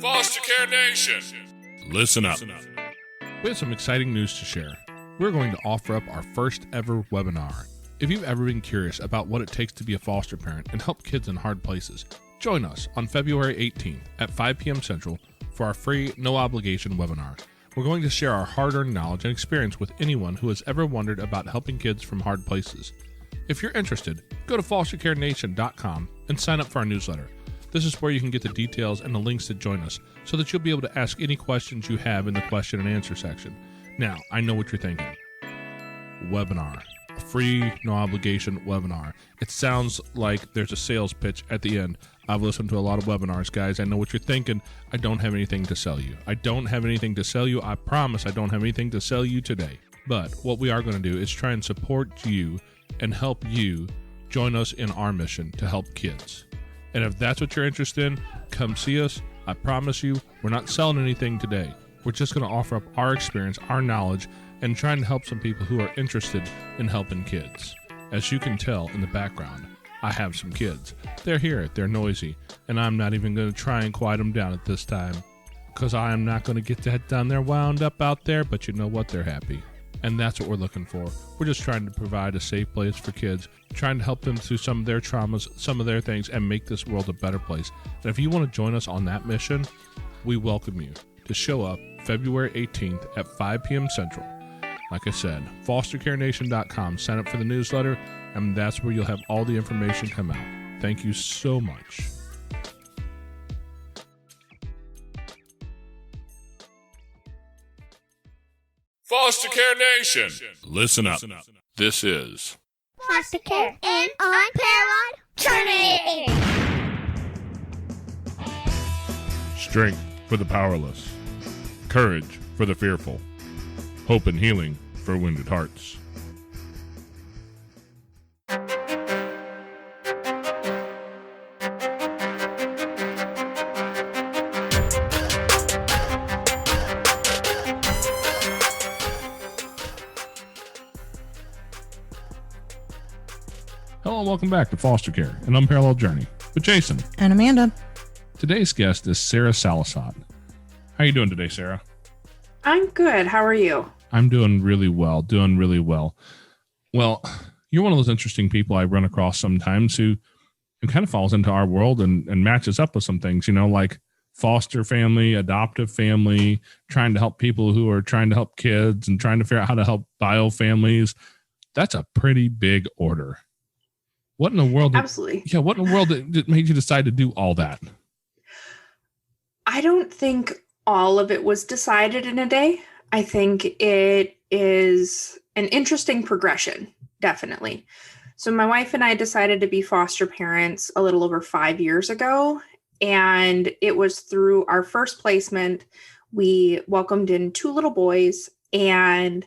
Foster Care Nation, listen up. We have some exciting news to share. We're going to offer up our first ever webinar. If you've ever been curious about what it takes to be a foster parent and help kids in hard places, join us on February 18th at 5 p.m. Central for our free, no-obligation webinar. We're going to share our hard-earned knowledge and experience with anyone who has ever wondered about helping kids from hard places. If you're interested, go to fostercarenation.com and sign up for our newsletter. This is where you can get the details and the links to join us so that you'll be able to ask any questions you have in the question and answer section. Now, I know what you're thinking. Webinar. A free, no-obligation webinar. It sounds like there's a sales pitch at the end. I've listened to a lot of webinars, guys. I know what you're thinking. I don't have anything to sell you. I don't have anything to sell you. I promise I don't have anything to sell you today. But what we are going to do is try and support you and help you join us in our mission to help kids. And if that's what you're interested in, come see us. I promise you, we're not selling anything today. We're just going to offer up our experience, our knowledge, and trying to help some people who are interested in helping kids. As you can tell in the background, I have some kids. They're here, they're noisy, and I'm not even going to try and quiet them down at this time, because I am not going to get that down there wound up out there, but you know what, they're happy. And that's what we're looking for. We're just trying to provide a safe place for kids, trying to help them through some of their traumas, some of their things, and make this world a better place. And if you want to join us on that mission, we welcome you to show up February 18th at 5 p.m. Central. Like I said, fostercarenation.com. Sign up for the newsletter, and that's where you'll have all the information come out. Thank you so much. Foster Care Nation, listen up. This is Foster Care and Unparalleled Journey. Strength for the powerless, courage for the fearful, hope and healing for wounded hearts. Hello and welcome back to Foster Care, an Unparalleled Journey with Jason. And Amanda. Today's guest is Sarah Salisott. How are you doing today, Sarah? I'm good. How are you? I'm doing really well, Well, you're one of those interesting people I run across sometimes who kind of falls into our world and matches up with some things, you know, like foster family, adoptive family, trying to help people who are trying to help kids and trying to figure out how to help bio families. That's a pretty big order. What in the world? Absolutely. What in the world that made you decide to do all that? I don't think all of it was decided in a day. I think it is an interesting progression, definitely. So my wife and I decided to be foster parents a little over 5 years ago. And it was through our first placement. We welcomed in 2 little boys and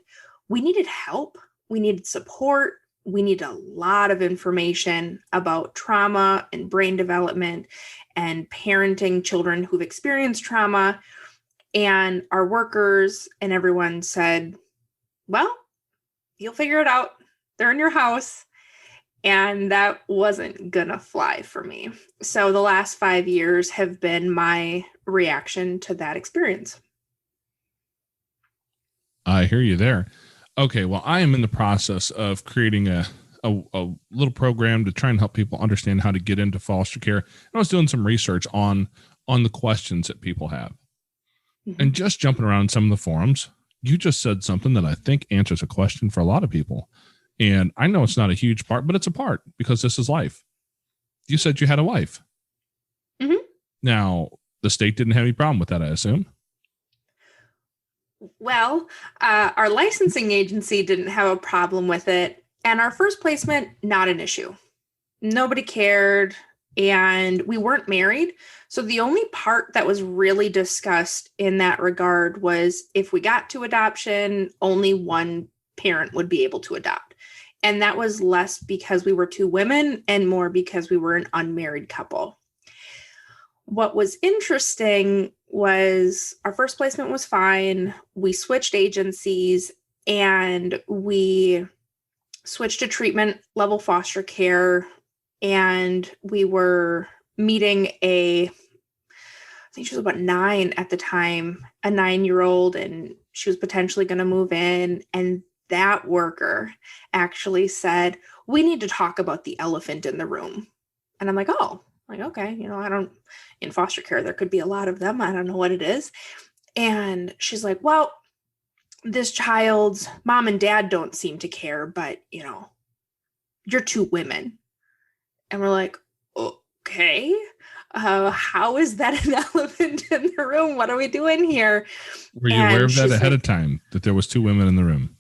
we needed help. We needed support. We need a lot of information about trauma and brain development and parenting children who've experienced trauma. And our workers and everyone said, well, you'll figure it out. They're in your house. And that wasn't gonna fly for me. So the last 5 years have been my reaction to that experience. I hear you there. Okay, well, I am in the process of creating a little program to try and help people understand how to get into foster care. And I was doing some research on the questions that people have. Mm-hmm. And just jumping around some of the forums, you just said something that I think answers a question for a lot of people. And I know it's not a huge part, but it's a part because this is life. You said you had a wife. Mm-hmm. Now, the state didn't have any problem with that, I assume. Well, our licensing agency didn't have a problem with it. And our first placement, not an issue. Nobody cared. And we weren't married. So the only part that was really discussed in that regard was if we got to adoption, only one parent would be able to adopt. And that was less because we were 2 women and more because we were an unmarried couple. What was interesting was our first placement was fine. We switched agencies and we switched to treatment level foster care. And we were meeting a think she was about 9 at the time, a 9-year-old, and she was potentially going to move in. And that worker actually said, we need to talk about the elephant in the room. And I'm like, oh, like, okay, in foster care, there could be a lot of them. I don't know what it is. And she's like, well, this child's mom and dad don't seem to care, but, you're 2 women. And we're like, okay, how is that an elephant in the room? What are we doing here? Were you aware of that ahead of time, that there was 2 women in the room?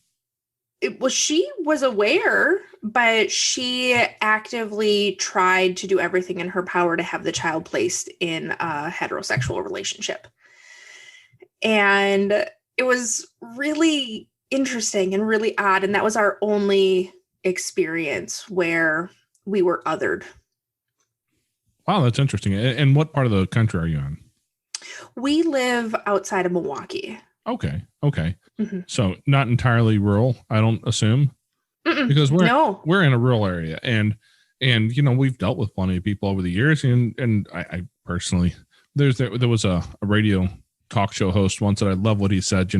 She was aware, but she actively tried to do everything in her power to have the child placed in a heterosexual relationship. And it was really interesting and really odd. And that was our only experience where we were othered. Wow, that's interesting. And what part of the country are you in? We live outside of Milwaukee. Okay. Mm-hmm. So not entirely rural, I don't assume. Because we're in a rural area, and we've dealt with plenty of people over the years, and I personally, there was a radio talk show host once that I love what he said.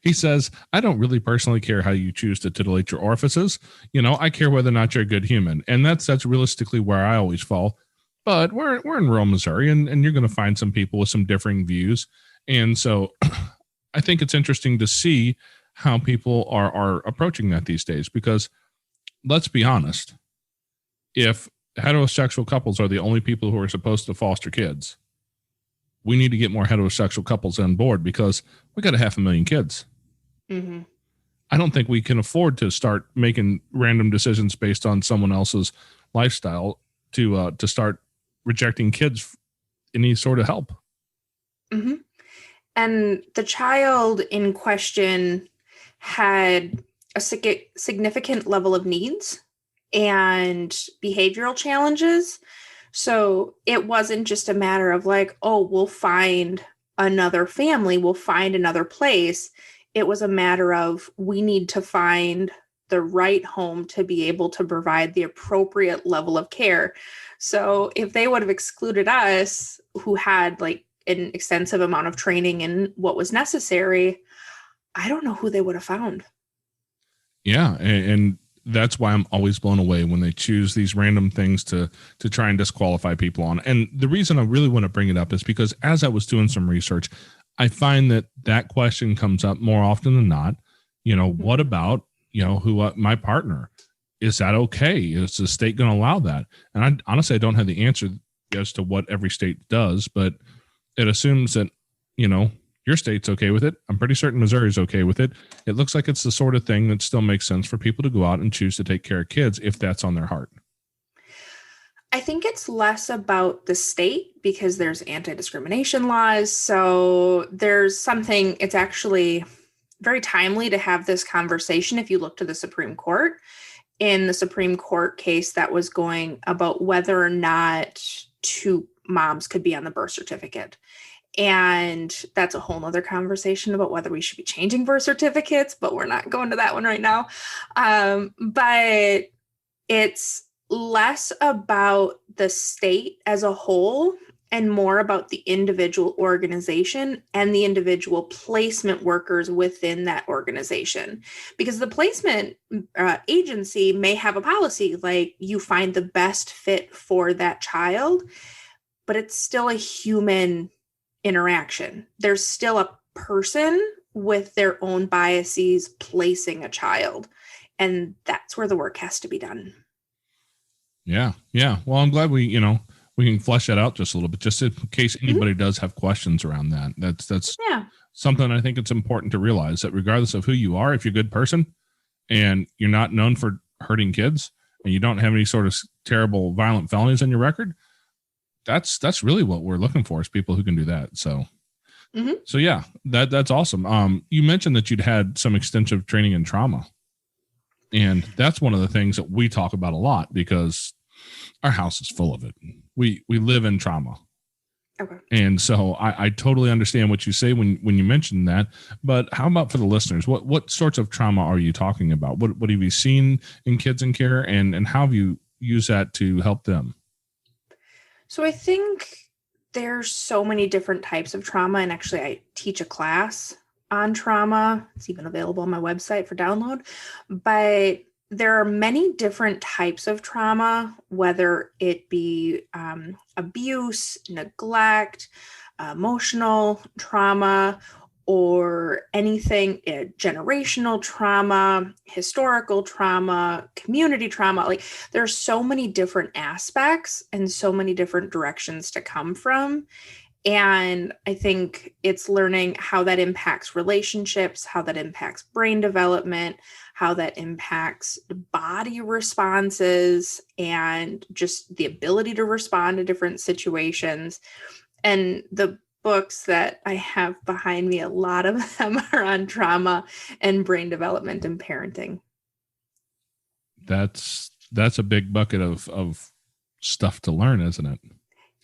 He says, I don't really personally care how you choose to titillate your orifices. I care whether or not you're a good human, and that's realistically where I always fall. But we're in rural Missouri, and you're going to find some people with some differing views, and so I think it's interesting to see how people are approaching that these days, because let's be honest, if heterosexual couples are the only people who are supposed to foster kids, we need to get more heterosexual couples on board, because we got 500,000 kids. Mm-hmm. I don't think we can afford to start making random decisions based on someone else's lifestyle to start rejecting kids any sort of help. Mm-hmm. And the child in question had a significant level of needs and behavioral challenges. So it wasn't just a matter of like, oh, we'll find another family, we'll find another place. It was a matter of, we need to find the right home to be able to provide the appropriate level of care. So if they would have excluded us, who had like an extensive amount of training in what was necessary, I don't know who they would have found. Yeah. And that's why I'm always blown away when they choose these random things to try and disqualify people on. And the reason I really want to bring it up is because as I was doing some research, I find that question comes up more often than not. What about, my partner? Is that okay? Is the state going to allow that? And I don't have the answer as to what every state does, but it assumes that, your state's okay with it. I'm pretty certain Missouri's okay with it. It looks like it's the sort of thing that still makes sense for people to go out and choose to take care of kids if that's on their heart. I think it's less about the state because there's anti-discrimination laws. So there's something, it's actually very timely to have this conversation if you look to the Supreme Court. In the Supreme Court case that was going about whether or not 2 moms could be on the birth certificate. And that's a whole nother conversation about whether we should be changing birth certificates, but we're not going to that one right now. But it's less about the state as a whole and more about the individual organization and the individual placement workers within that organization. Because the placement agency may have a policy like you find the best fit for that child, but it's still a human interaction. There's still a person with their own biases placing a child. And that's where the work has to be done. Yeah. Well, I'm glad we can flesh that out just a little bit, just in case anybody does have questions around that. That's something I think it's important to realize, that regardless of who you are, if you're a good person and you're not known for hurting kids and you don't have any sort of terrible violent felonies on your record, that's really what we're looking for, is people who can do that. So, So yeah, that's awesome. You mentioned that you'd had some extensive training in trauma, and that's one of the things that we talk about a lot because our house is full of it. We live in trauma. Okay. And so I totally understand what you say when you mention that, but how about for the listeners? What sorts of trauma are you talking about? What have you seen in kids in care, and how have you used that to help them? So I think There's so many different types of trauma. And actually, I teach a class on trauma. It's even available on my website for download. But there are many different types of trauma, whether it be abuse, neglect, emotional trauma, or anything, generational trauma, historical trauma, community trauma. Like, there's so many different aspects and so many different directions to come from. And I think it's learning how that impacts relationships, how that impacts brain development, how that impacts body responses, and just the ability to respond to different situations. And the books that I have behind me, a lot of them are on trauma and brain development and parenting. That's a big bucket of stuff to learn, isn't it?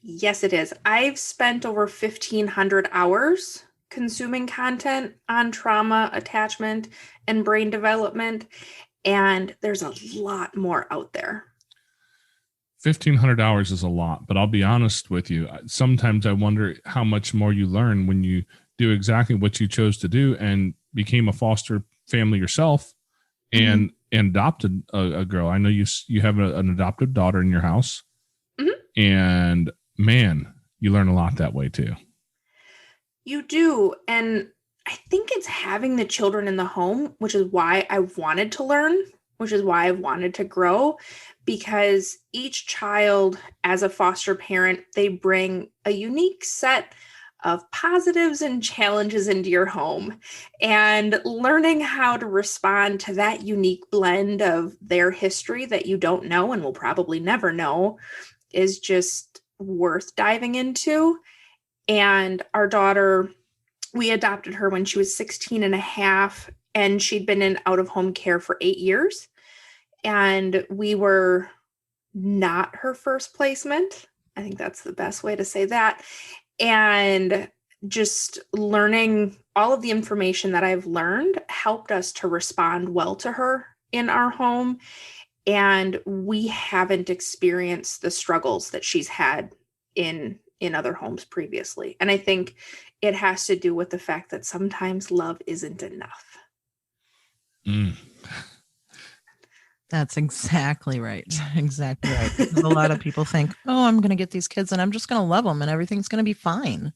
Yes, it is. I've spent over 1,500 hours consuming content on trauma, attachment, and brain development, and there's a lot more out there. 1,500 hours is a lot, but I'll be honest with you. Sometimes I wonder how much more you learn when you do exactly what you chose to do and became a foster family yourself and adopted a girl. I know you have an adopted daughter in your house, and man, you learn a lot that way too. You do. And I think it's having the children in the home, which is why I wanted to learn, which is why I wanted to grow, because each child as a foster parent, they bring a unique set of positives and challenges into your home, and learning how to respond to that unique blend of their history that you don't know and will probably never know is just worth diving into. And our daughter, we adopted her when she was 16 and a half, and she'd been in out-of-home care for 8 years. And we were not her first placement. I think that's the best way to say that. And just learning all of the information that I've learned helped us to respond well to her in our home. And we haven't experienced the struggles that she's had in other homes previously. And I think it has to do with the fact that sometimes love isn't enough. That's exactly right. Exactly right. Because a lot of people think, oh, I'm going to get these kids and I'm just going to love them and everything's going to be fine.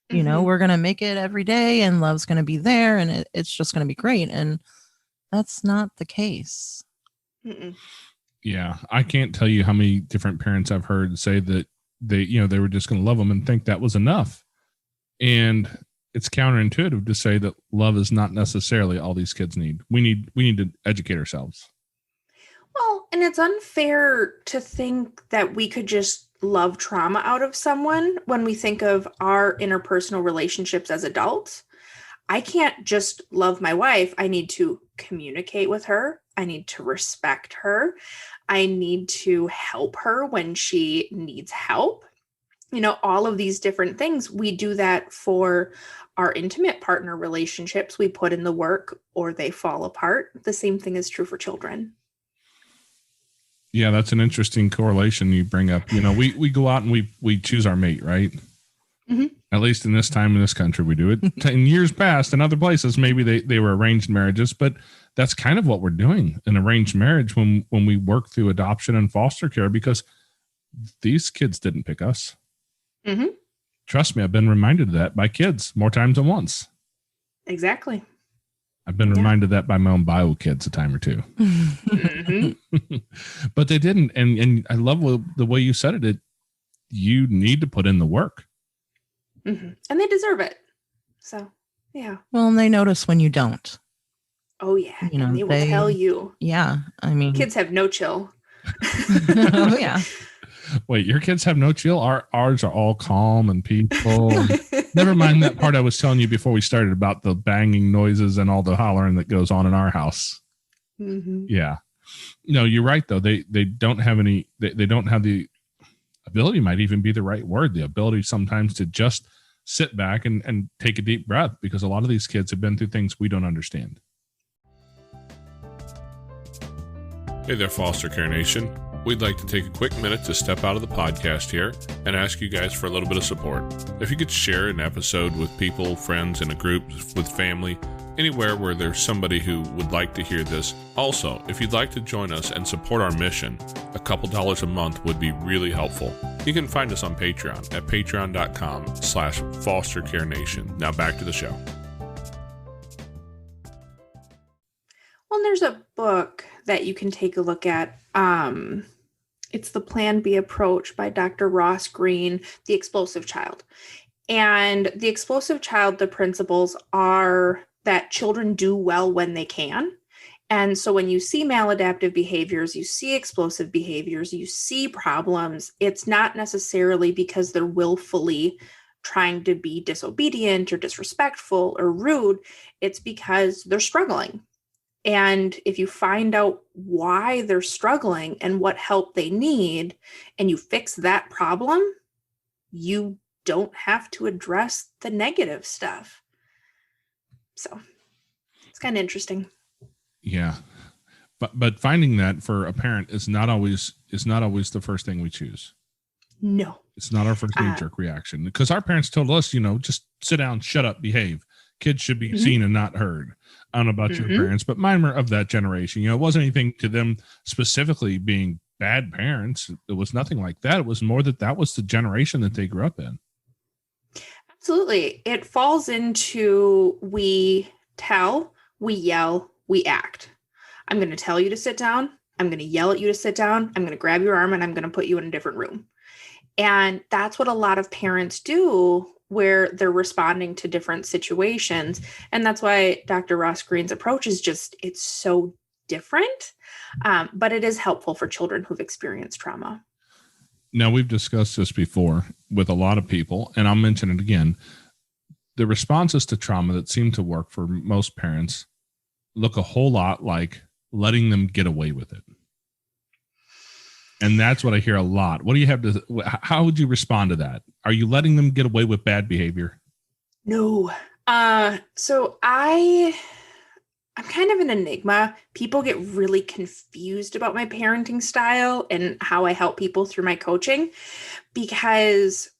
You know, we're going to make it every day and love's going to be there and it's just going to be great. And that's not the case. Yeah. I can't tell you how many different parents I've heard say that they were just going to love them and think that was enough. And it's counterintuitive to say that love is not necessarily all these kids need. We need to educate ourselves. Well, and it's unfair to think that we could just love trauma out of someone when we think of our interpersonal relationships as adults. I can't just love my wife. I need to communicate with her. I need to respect her. I need to help her when she needs help. You know, all of these different things. We do that for our intimate partner relationships. We put in the work or they fall apart. The same thing is true for children. Yeah, that's an interesting correlation you bring up. You know, we go out and we choose our mate, right? At least in this time in this country, we do it. In years past, in other places, maybe they were arranged marriages, but that's kind of what we're doing, an arranged marriage when we work through adoption and foster care, because these kids didn't pick us. Trust me, I've been reminded of that by kids more times than once. Exactly. I've been reminded that by my own bio kids a time or two. But they didn't. And I love the way you said it. You need to put in the work. And they deserve it. So, yeah. Well, and they notice when you don't. Oh, yeah. You know, and they will tell you. Yeah. I mean, kids have no chill. Oh, yeah. Wait, your kids have no chill? Ours are all calm and peaceful. Never mind that part I was telling you before we started about the banging noises and all the hollering that goes on in our house. Yeah. No, you're right, though. They don't have any, they don't have the ability, might even be the right word, the ability sometimes to just sit back and take a deep breath, because a lot of these kids have been through things we don't understand. Hey there, Foster Care Nation. We'd like to take a quick minute to step out of the podcast here and ask you guys for a little bit of support. If you could share an episode with people, friends, in a group, with family, anywhere where there's somebody who would like to hear this. Also, if you'd like to join us and support our mission, a couple dollars a month would be really helpful. You can find us on Patreon at patreon.com/fostercarenation. Now back to the show. Well, there's a book that you can take a look at. It's the Plan B approach by Dr. Ross Greene, The Explosive Child. And The Explosive Child, the principles are that children do well when they can. And so when you see maladaptive behaviors, you see explosive behaviors, you see problems, it's not necessarily because they're willfully trying to be disobedient or disrespectful or rude. It's because they're struggling. And if you find out why they're struggling and what help they need, and you fix that problem, you don't have to address the negative stuff. So it's kind of interesting. Yeah. But finding that for a parent is not always the first thing we choose. No. It's not our first knee-jerk reaction, because our parents told us, just sit down, shut up, behave. Kids should be seen and not heard. I don't know about your parents, but mine were of that generation. It wasn't anything to them specifically being bad parents. It was nothing like that. It was more that was the generation that they grew up in. Absolutely. It falls into we tell, we yell, we act. I'm going to tell you to sit down. I'm going to yell at you to sit down. I'm going to grab your arm and I'm going to put you in a different room. And that's what a lot of parents do, where they're responding to different situations. And that's why Dr. Ross Greene's approach is it's so different, but it is helpful for children who've experienced trauma. Now, we've discussed this before with a lot of people, and I'll mention it again. The responses to trauma that seem to work for most parents look a whole lot like letting them get away with it. And that's what I hear a lot. What do you have to, how would you respond to that? Are you letting them get away with bad behavior? No. So I'm kind of an enigma. People get really confused about my parenting style and how I help people through my coaching, because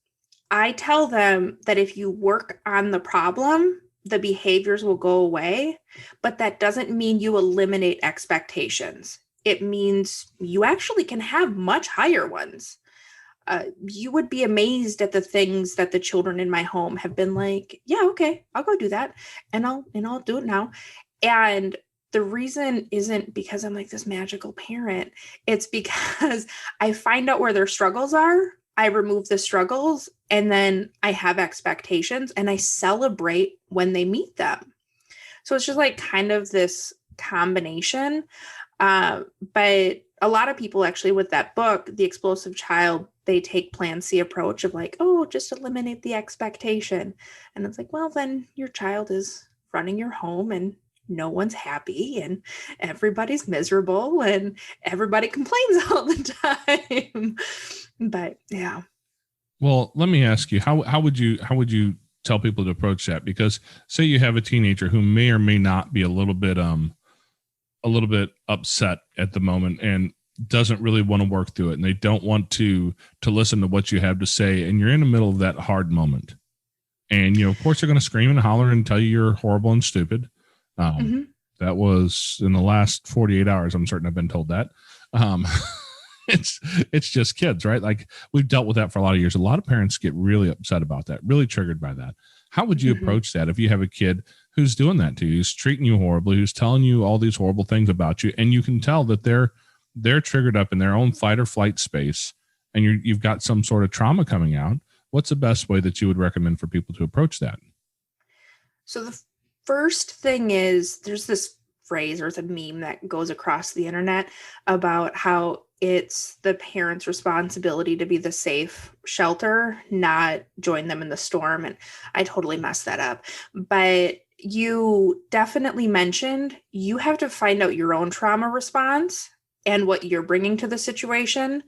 I tell them that if you work on the problem, the behaviors will go away, but that doesn't mean you eliminate expectations. It means you actually can have much higher ones. You would be amazed at the things that the children in my home have been like, yeah, okay, I'll go do that. And I'll do it now. And the reason isn't because I'm like this magical parent. It's because I find out where their struggles are. I remove the struggles, and then I have expectations and I celebrate when they meet them. So it's just like kind of this combination. But a lot of people actually with that book, The Explosive Child, they take Plan C approach of like, oh, just eliminate the expectation. And it's like, well, then your child is running your home and no one's happy and everybody's miserable and everybody complains all the time. But yeah. Well, let me ask you, how would you tell people to approach that? Because say you have a teenager who may or may not be a little bit upset at the moment and doesn't really want to work through it, and they don't want to listen to what you have to say, and you're in the middle of that hard moment. And, of course, they're going to scream and holler and tell you you're horrible and stupid. That was in the last 48 hours. I'm certain I've been told that. It's just kids, right? Like, we've dealt with that for a lot of years. A lot of parents get really upset about that, really triggered by that. How would you approach that if you have a kid who's doing that to you, who's treating you horribly, who's telling you all these horrible things about you, and you can tell that they're triggered up in their own fight or flight space, and you've got some sort of trauma coming out? What's the best way that you would recommend for people to approach that? So the first thing is, there's this phrase or it's a meme that goes across the internet about how it's the parent's responsibility to be the safe shelter, not join them in the storm. And I totally messed that up. But you definitely mentioned you have to find out your own trauma response and what you're bringing to the situation.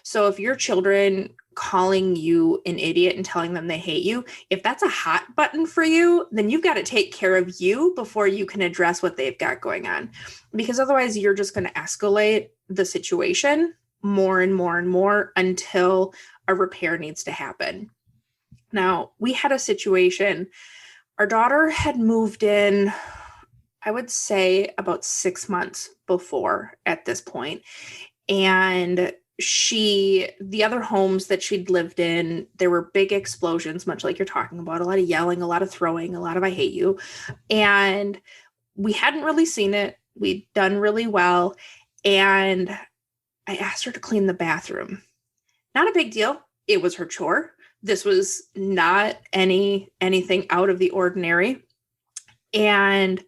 So if your children calling you an idiot and telling them they hate you, if that's a hot button for you, then you've got to take care of you before you can address what they've got going on. Because otherwise you're just going to escalate the situation more and more and more until a repair needs to happen. Now, we had a situation. Our daughter had moved in, I would say about 6 months before at this point. And the other homes that she'd lived in, there were big explosions, much like you're talking about, a lot of yelling, a lot of throwing, a lot of I hate you. And we hadn't really seen it. We'd done really well. And I asked her to clean the bathroom. Not a big deal. It was her chore. This was not anything out of the ordinary. And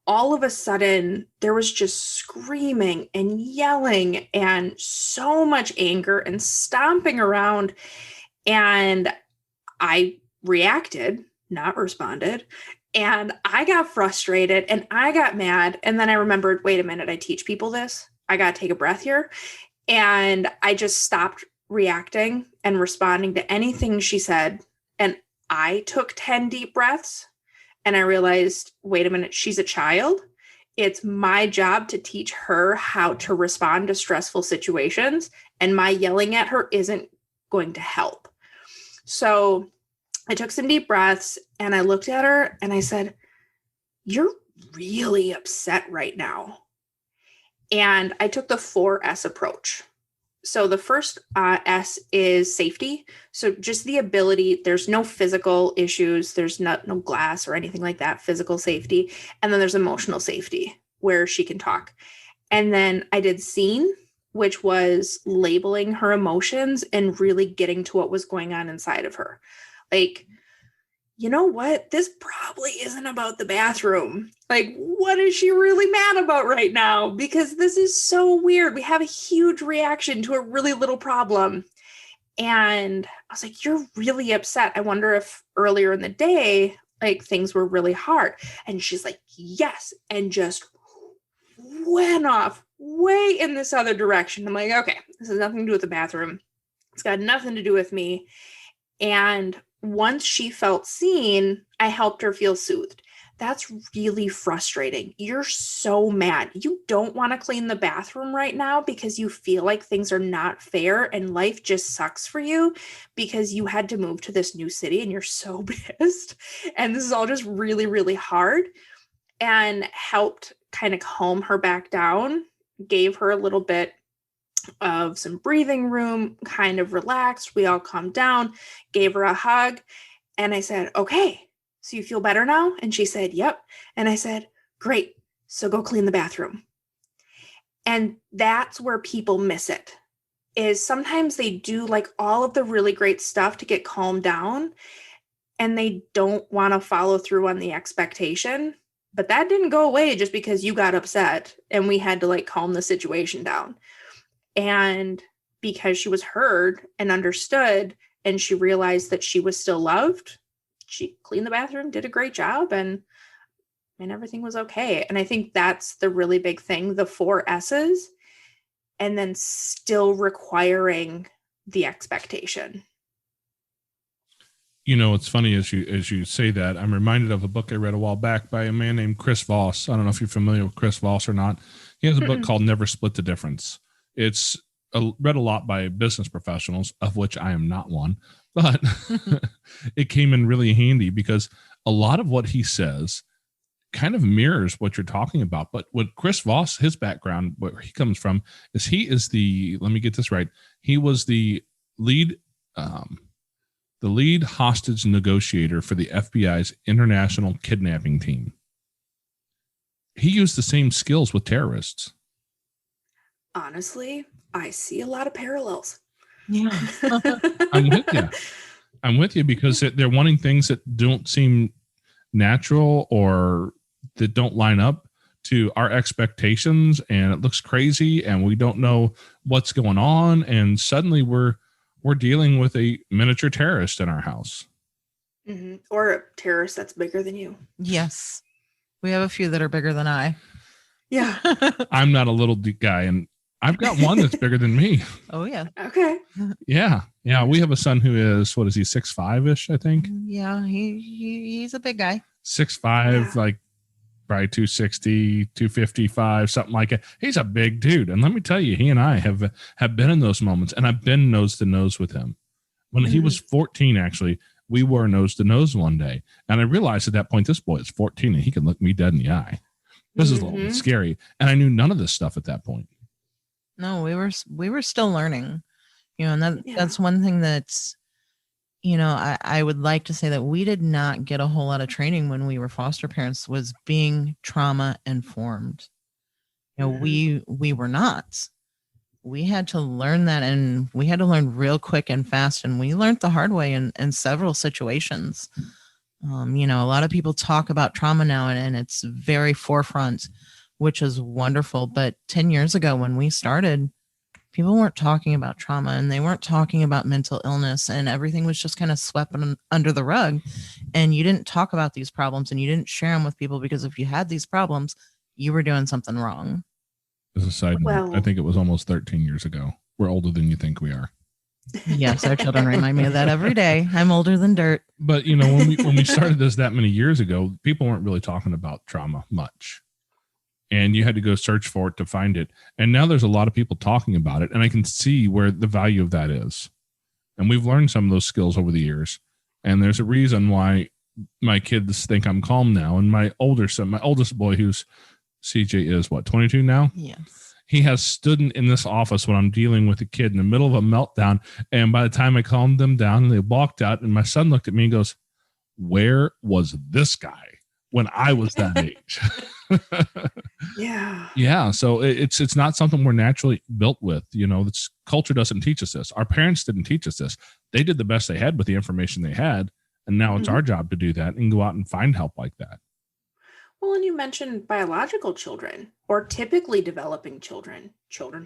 all of a sudden, there was just screaming and yelling and so much anger and stomping around. And I reacted, not responded. And I got frustrated and I got mad. And then I remembered, wait a minute, I teach people this. I got to take a breath here. And I just stopped reacting and responding to anything she said. And I took 10 deep breaths. And I realized, wait a minute, she's a child. It's my job to teach her how to respond to stressful situations. And my yelling at her isn't going to help. So I took some deep breaths and I looked at her and I said, you're really upset right now. And I took the 4S approach. So the first S is safety. So just the ability, there's no physical issues. There's no glass or anything like that, physical safety. And then there's emotional safety where she can talk. And then I did scene, which was labeling her emotions and really getting to what was going on inside of her. Like, you know what? This probably isn't about the bathroom. Like, what is she really mad about right now? Because this is so weird. We have a huge reaction to a really little problem. And I was like, you're really upset. I wonder if earlier in the day, like things were really hard. And she's like, yes. And just went off way in this other direction. I'm like, okay, this has nothing to do with the bathroom. It's got nothing to do with me. And once she felt seen, I helped her feel soothed. That's really frustrating. You're so mad. You don't want to clean the bathroom right now because you feel like things are not fair and life just sucks for you because you had to move to this new city and you're so pissed. And this is all just really, really hard. And helped kind of calm her back down, gave her a little bit of some breathing room, kind of relaxed. We all calmed down, gave her a hug. And I said, okay, so you feel better now? And she said, yep. And I said, great. So go clean the bathroom. And that's where people miss it, is sometimes they do like all of the really great stuff to get calmed down and they don't want to follow through on the expectation. But that didn't go away just because you got upset and we had to like calm the situation down. And because she was heard and understood and she realized that she was still loved, she cleaned the bathroom, did a great job, and everything was okay. And I think that's the really big thing, the 4 S's, and then still requiring the expectation. You know, it's funny as you say that, I'm reminded of a book I read a while back by a man named Chris Voss. I don't know if you're familiar with Chris Voss or not. He has a book called Never Split the Difference. It's read a lot by business professionals, of which I am not one, but it came in really handy because a lot of what he says kind of mirrors what you're talking about. But what Chris Voss, his background, where he comes from, is he is let me get this right. He was the lead hostage negotiator for the FBI's international kidnapping team. He used the same skills with terrorists. Honestly, I see a lot of parallels. Yeah. I'm with you because they're wanting things that don't seem natural or that don't line up to our expectations, and it looks crazy and we don't know what's going on, and suddenly we're dealing with a miniature terrorist in our house. Mm-hmm. Or a terrorist that's bigger than you. Yes. We have a few that are bigger than I. Yeah. I'm not a little guy, and I've got one that's bigger than me. Oh, yeah. Okay. Yeah. We have a son who is, what is he, 6'5"-ish, I think? Yeah, he's a big guy. 6'5", Yeah. like probably 260, 255, something like that. He's a big dude. And let me tell you, he and I have been in those moments, and I've been nose to nose with him. When he was 14, actually, we were nose to nose one day. And I realized at that point, this boy is 14 and he can look me dead in the eye. This is a little bit scary. And I knew none of this stuff at that point. No, we were still learning, and that's one thing that's, I would like to say that we did not get a whole lot of training when we were foster parents, was being trauma informed. We were not. We had to learn that, and we had to learn real quick and fast. And we learned the hard way in several situations. A lot of people talk about trauma now, and it's very forefront, which is wonderful. But 10 years ago when we started, people weren't talking about trauma, and they weren't talking about mental illness, and everything was just kind of swept under the rug. And you didn't talk about these problems, and you didn't share them with people, because if you had these problems, you were doing something wrong. As a side note, I think it was almost 13 years ago. We're older than you think we are. Yes, our children remind me of that every day. I'm older than dirt. But when we started this that many years ago, people weren't really talking about trauma much. And you had to go search for it to find it. And now there's a lot of people talking about it, and I can see where the value of that is. And we've learned some of those skills over the years. And there's a reason why my kids think I'm calm now. And my oldest boy, who's CJ, is 22 now? Yes. He has stood in this office when I'm dealing with a kid in the middle of a meltdown. And by the time I calmed them down, they walked out, and my son looked at me and goes, "Where was this guy when I was that age?" Yeah. So it's not something we're naturally built with. This culture doesn't teach us this. Our parents didn't teach us this. They did the best they had with the information they had. And now it's our job to do that and go out and find help like that. Well, and you mentioned biological children, or typically developing children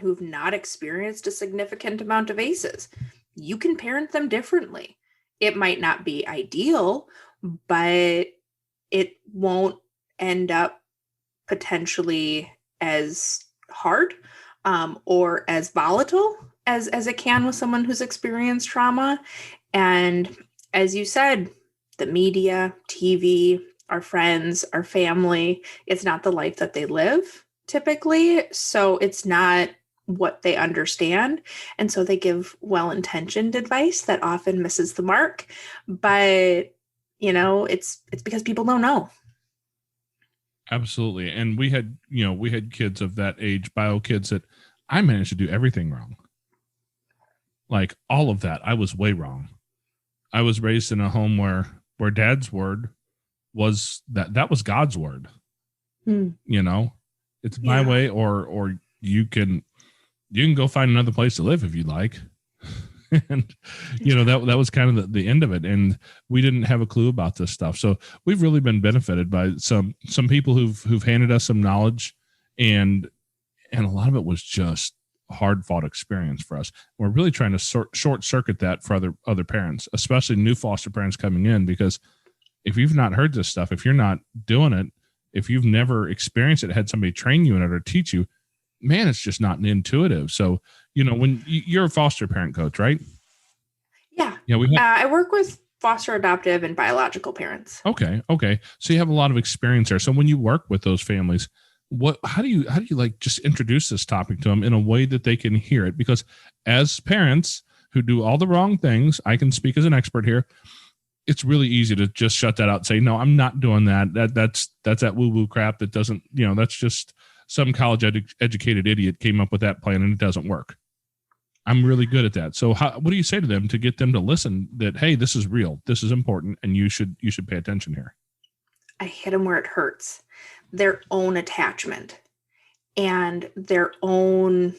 who've not experienced a significant amount of ACEs. You can parent them differently. It might not be ideal, but it won't end up potentially as hard or as volatile as it can with someone who's experienced trauma. And as you said, the media, TV, our friends, our family, it's not the life that they live typically. So it's not what they understand. And so they give well-intentioned advice that often misses the mark. But, it's because people don't know. Absolutely. And we had kids of that age, bio kids, that I managed to do everything wrong. Like all of that, I was way wrong. I was raised in a home where dad's word was that was God's word. It's my way, or you can go find another place to live if you'd like. And that was kind of the end of it. And we didn't have a clue about this stuff. So we've really been benefited by some people who've handed us some knowledge, and a lot of it was just hard fought experience for us. We're really trying to short circuit that for other parents, especially new foster parents coming in, because if you've not heard this stuff, if you're not doing it, if you've never experienced it, had somebody train you in it or teach you, man, it's just not intuitive. So, when you're a foster parent coach, right? Yeah. Yeah. I work with foster, adoptive, and biological parents. Okay. So you have a lot of experience there. So when you work with those families, how do you like just introduce this topic to them in a way that they can hear it? Because as parents who do all the wrong things, I can speak as an expert here. It's really easy to just shut that out and say, no, I'm not doing that. That's that woo-woo crap that doesn't, that's just some college educated idiot came up with that plan and it doesn't work. I'm really good at that. So what do you say to them to get them to listen that, hey, this is real, this is important, and you should pay attention here? I hit them where it hurts. Their own attachment and their own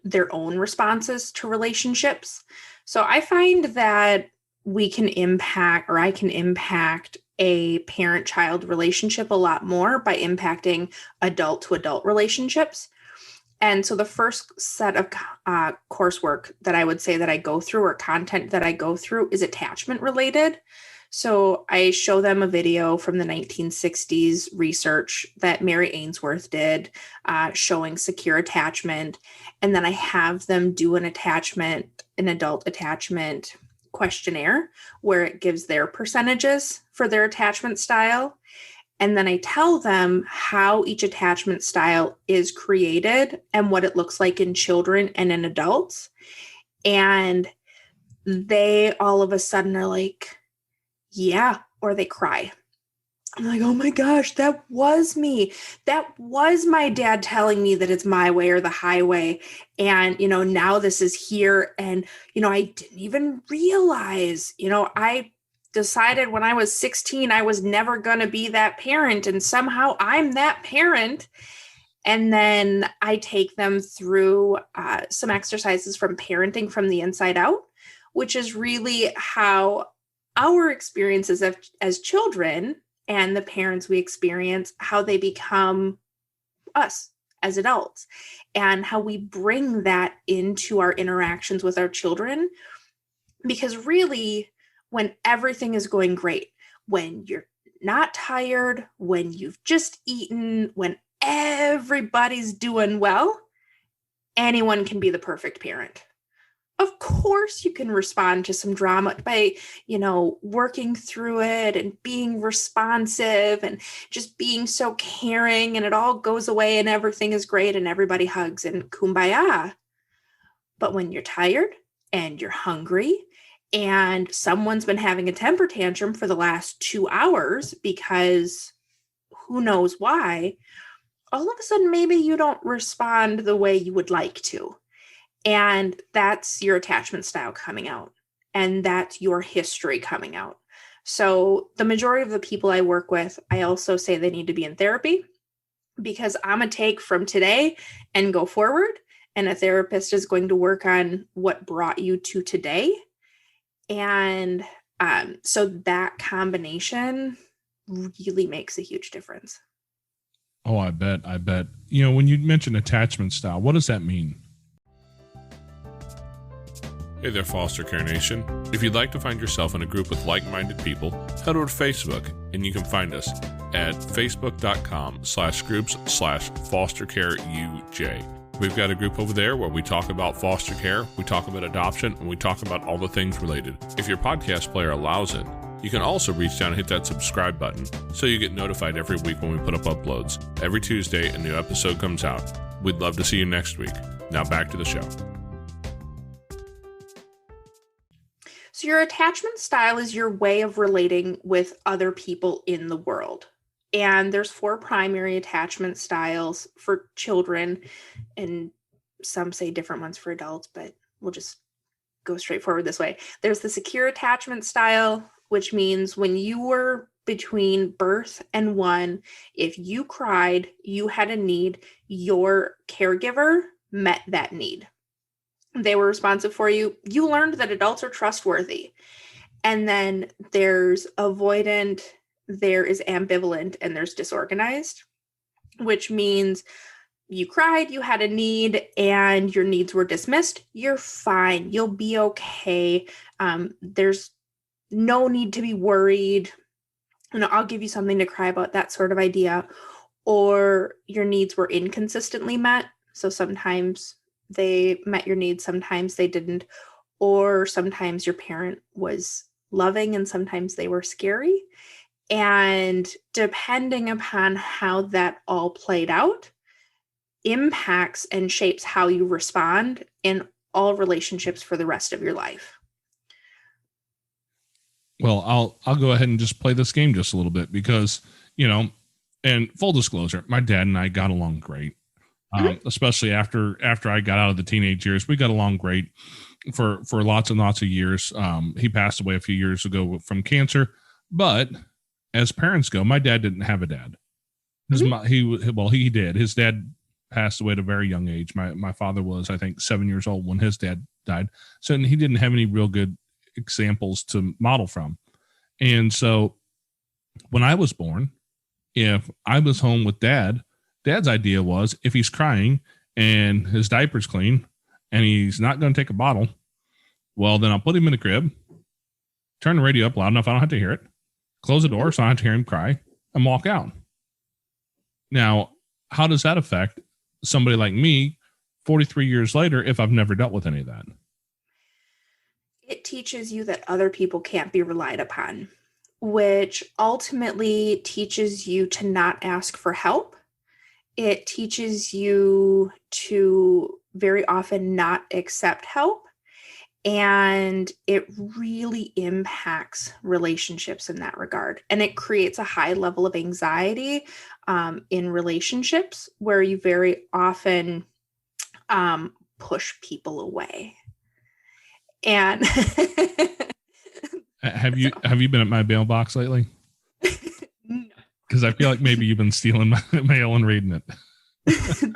responses to relationships. So I find that I can impact a parent-child relationship a lot more by impacting adult-to-adult relationships. And so the first set of coursework that I would say that I go through, or content that I go through, is attachment related. So I show them a video from the 1960s research that Mary Ainsworth did, showing secure attachment. And then I have them do an adult attachment questionnaire where it gives their percentages for their attachment style. And then I tell them how each attachment style is created and what it looks like in children and in adults. And they all of a sudden are like, yeah, or they cry. I'm like, oh my gosh, that was me. That was my dad telling me that it's my way or the highway. And, now this is here. And, I didn't even realize, I decided when I was 16, I was never going to be that parent. And somehow I'm that parent. And then I take them through some exercises from Parenting from the Inside Out, which is really how our experiences as children and the parents we experience, how they become us as adults, and how we bring that into our interactions with our children. Because really, when everything is going great, when you're not tired, when you've just eaten, when everybody's doing well, anyone can be the perfect parent. Of course, you can respond to some drama by, working through it and being responsive and just being so caring, and it all goes away and everything is great and everybody hugs and kumbaya. But when you're tired and you're hungry and someone's been having a temper tantrum for the last 2 hours because who knows why, all of a sudden, maybe you don't respond the way you would like to. And that's your attachment style coming out. And that's your history coming out. So the majority of the people I work with, I also say they need to be in therapy, because I'm going to take from today and go forward. And a therapist is going to work on what brought you to today. And so that combination really makes a huge difference. Oh, I bet. When you mention attachment style, what does that mean? Hey there, Foster Care Nation. If you'd like to find yourself in a group with like-minded people, head over to Facebook, and you can find us at facebook.com/groups/fostercareuj. We've got a group over there where we talk about foster care, we talk about adoption, and we talk about all the things related. If your podcast player allows it, you can also reach down and hit that subscribe button so you get notified every week when we put up uploads. Every Tuesday, a new episode comes out. We'd love to see you next week. Now back to the show. So your attachment style is your way of relating with other people in the world. And there's 4 primary attachment styles for children, and some say different ones for adults, but we'll just go straight forward this way. There's the secure attachment style, which means when you were between birth and 1, if you cried, you had a need, your caregiver met that need. They were responsive for you. You learned that adults are trustworthy. And then there's avoidant, there is ambivalent, and there's disorganized, which means you cried, you had a need, and your needs were dismissed. You're fine. You'll be okay. There's no need to be worried. I'll give you something to cry about, that sort of idea. Or your needs were inconsistently met. So sometimes they met your needs, sometimes they didn't. Or sometimes your parent was loving and sometimes they were scary. And depending upon how that all played out, impacts and shapes how you respond in all relationships for the rest of your life. Well, I'll go ahead and just play this game just a little bit because, and full disclosure, my dad and I got along great. Especially after I got out of the teenage years, we got along great for lots and lots of years. He passed away a few years ago from cancer, but as parents go, my dad didn't have a dad. He did. His dad passed away at a very young age. My father was, I think, 7 years old when his dad died. So he didn't have any real good examples to model from. And so when I was born, if I was home with Dad's idea was if he's crying and his diaper's clean and he's not going to take a bottle, well, then I'll put him in the crib, turn the radio up loud enough I don't have to hear it, close the door so I don't have to hear him cry, and walk out. Now, how does that affect somebody like me 43 years later if I've never dealt with any of that? It teaches you that other people can't be relied upon. which ultimately teaches you to not ask for help. It teaches you to very often not accept help. And it really impacts relationships in that regard. And it creates a high level of anxiety in relationships where you very often push people away. And have you been at my mailbox lately? No. Because I feel like maybe you've been stealing my mail and reading it.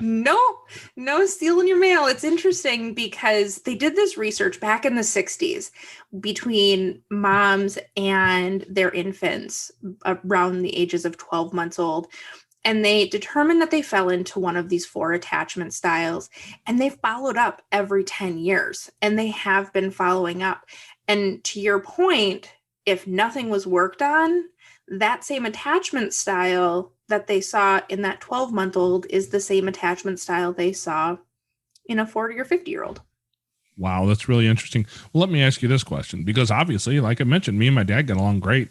No stealing your mail. It's interesting because they did this research back in the 60s between moms and their infants around the ages of 12 months old. And they determined that they fell into one of these 4 attachment styles, and they followed up every 10 years, and they have been following up. And to your point, if nothing was worked on, that same attachment style that they saw in that 12-month-old is the same attachment style they saw in a 40 or 50-year-old. Wow, that's really interesting. Well, let me ask you this question, because obviously, like I mentioned, me and my dad got along great.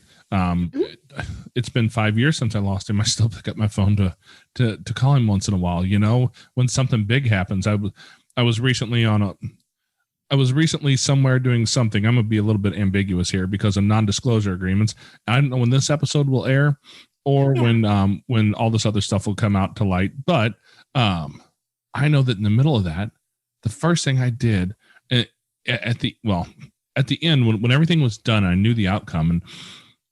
It's been 5 years since I lost him. I still pick up my phone to call him once in a while. You know, when something big happens, I was recently somewhere doing something. I'm gonna be a little bit ambiguous here because of non-disclosure agreements. I don't know when this episode will air or when all this other stuff will come out to light. But I know that in the middle of that, the first thing I did at the end when everything was done, I knew the outcome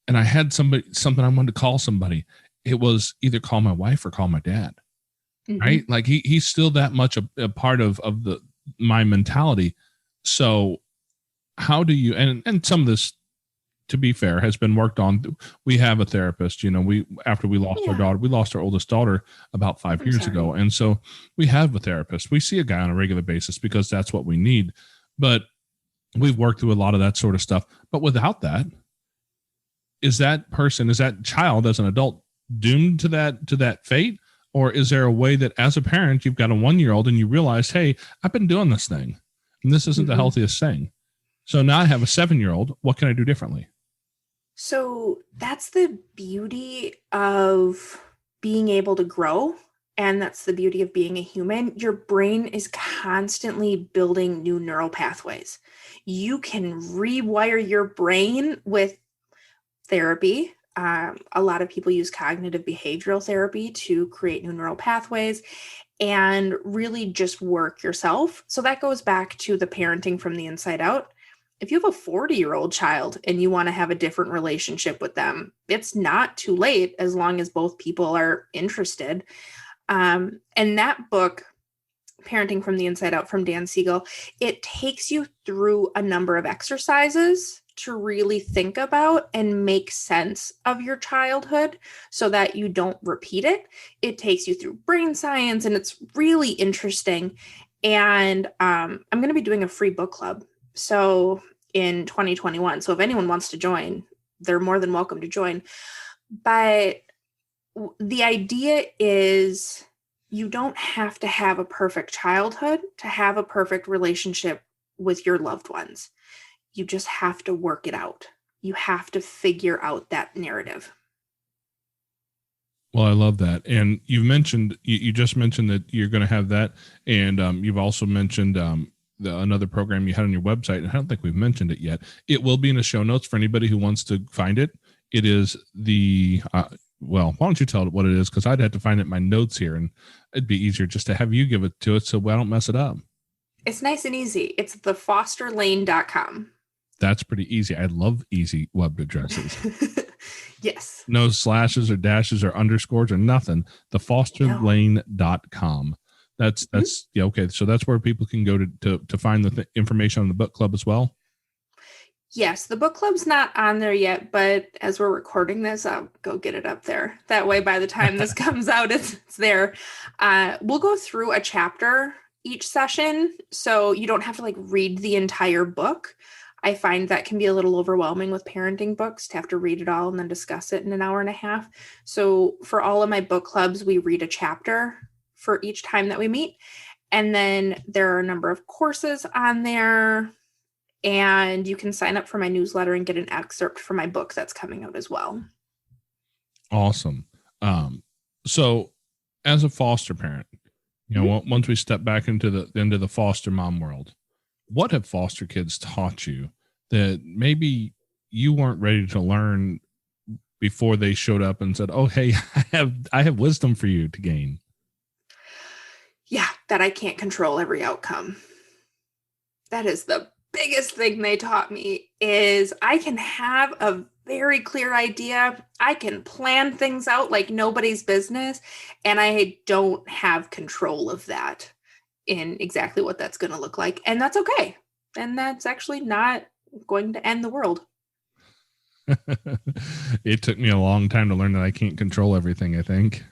and I had something I wanted to call somebody. It was either call my wife or call my dad. Mm-hmm. Right? Like he's still that much a part of my mentality. So how do you, and some of this, to be fair, has been worked on. We have a therapist, you know, after we lost our daughter, we lost our oldest daughter about 5 years ago. And so we have a therapist. We see a guy on a regular basis because that's what we need. But we've worked through a lot of that sort of stuff. But without that, is that child as an adult doomed to that fate? Or is there a way that as a parent, you've got a 1-year-old and you realize, hey, I've been doing this thing and this isn't the healthiest thing. So now I have a 7-year-old. What can I do differently? So that's the beauty of being able to grow. And that's the beauty of being a human. Your brain is constantly building new neural pathways. You can rewire your brain with therapy. A lot of people use cognitive behavioral therapy to create new neural pathways and really just work yourself. So that goes back to the parenting from the inside out. If you have a 40-year-old child and you want to have a different relationship with them, it's not too late as long as both people are interested. And that book, Parenting from the Inside Out from Dan Siegel, it takes you through a number of exercises to really think about and make sense of your childhood so that you don't repeat it. It takes you through brain science and it's really interesting. And I'm going to be doing a free book club. So in 2021. So if anyone wants to join, they're more than welcome to join. But the idea is you don't have to have a perfect childhood to have a perfect relationship with your loved ones. You just have to work it out. You have to figure out that narrative. Well, I love that. And you just mentioned that you're going to have that. And you've also mentioned another program you had on your website. And I don't think we've mentioned it yet. It will be in the show notes for anybody who wants to find it. It is why don't you tell it what it is? Because I'd have to find it in my notes here and it'd be easier just to have you give it to it so I don't mess it up. It's nice and easy. It's thefosterlane.com. That's pretty easy. I love easy web addresses. Yes. No slashes or dashes or underscores or nothing. Thefosterlane.com. That's yeah, okay. So that's where people can go to find the information on the book club as well. Yes, the book club's not on there yet, but as we're recording this, I'll go get it up there. That way, by the time this comes out, it's there. We'll go through a chapter each session, so you don't have to read the entire book. I find that can be a little overwhelming with parenting books to have to read it all and then discuss it in an hour and a half. So for all of my book clubs, we read a chapter for each time that we meet. And then there are a number of courses on there. And you can sign up for my newsletter and get an excerpt from my book that's coming out as well. Awesome. So as a foster parent, you know, once we step back into the foster mom world, what have foster kids taught you that maybe you weren't ready to learn before they showed up and said, "Oh, hey, I have wisdom for you to gain"? Yeah, that I can't control every outcome. That is the biggest thing they taught me, is I can have a very clear idea. I can plan things out like nobody's business, and I don't have control of that in exactly what that's going to look like. And that's okay. And that's actually not going to end the world. It took me a long time to learn that I can't control everything, I think.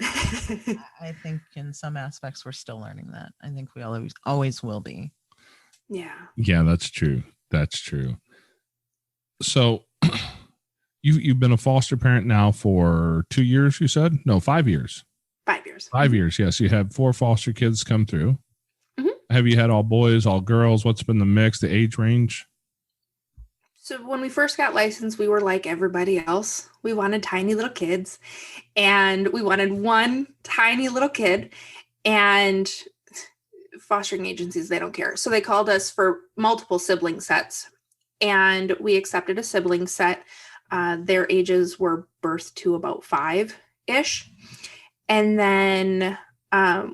I think in some aspects we're still learning that. I think we always will be. Yeah, that's true. So you've been a foster parent now for 2 years, you said? No, 5 years. 5 years. 5 years, yes. You had 4 foster kids come through. Mm-hmm. Have you had all boys, all girls? What's been the mix, the age range? So when we first got licensed, we were like everybody else. We wanted tiny little kids, and we wanted one tiny little kid, and fostering agencies, they don't care. So they called us for multiple sibling sets, and we accepted a sibling set. Their ages were birth to about 5-ish. And then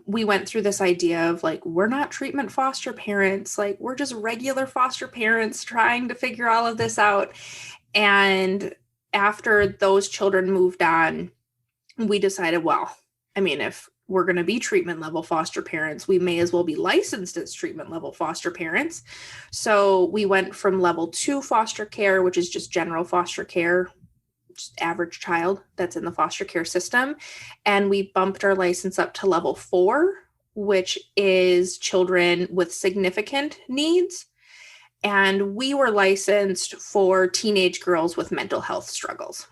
we went through this idea of like, we're not treatment foster parents. Like, we're just regular foster parents trying to figure all of this out. And after those children moved on, we decided, well, I mean, if we're going to be treatment level foster parents, we may as well be licensed as treatment level foster parents. So we went from level 2 foster care, which is just general foster care, just average child that's in the foster care system. And we bumped our license up to level 4, which is children with significant needs. And we were licensed for teenage girls with mental health struggles.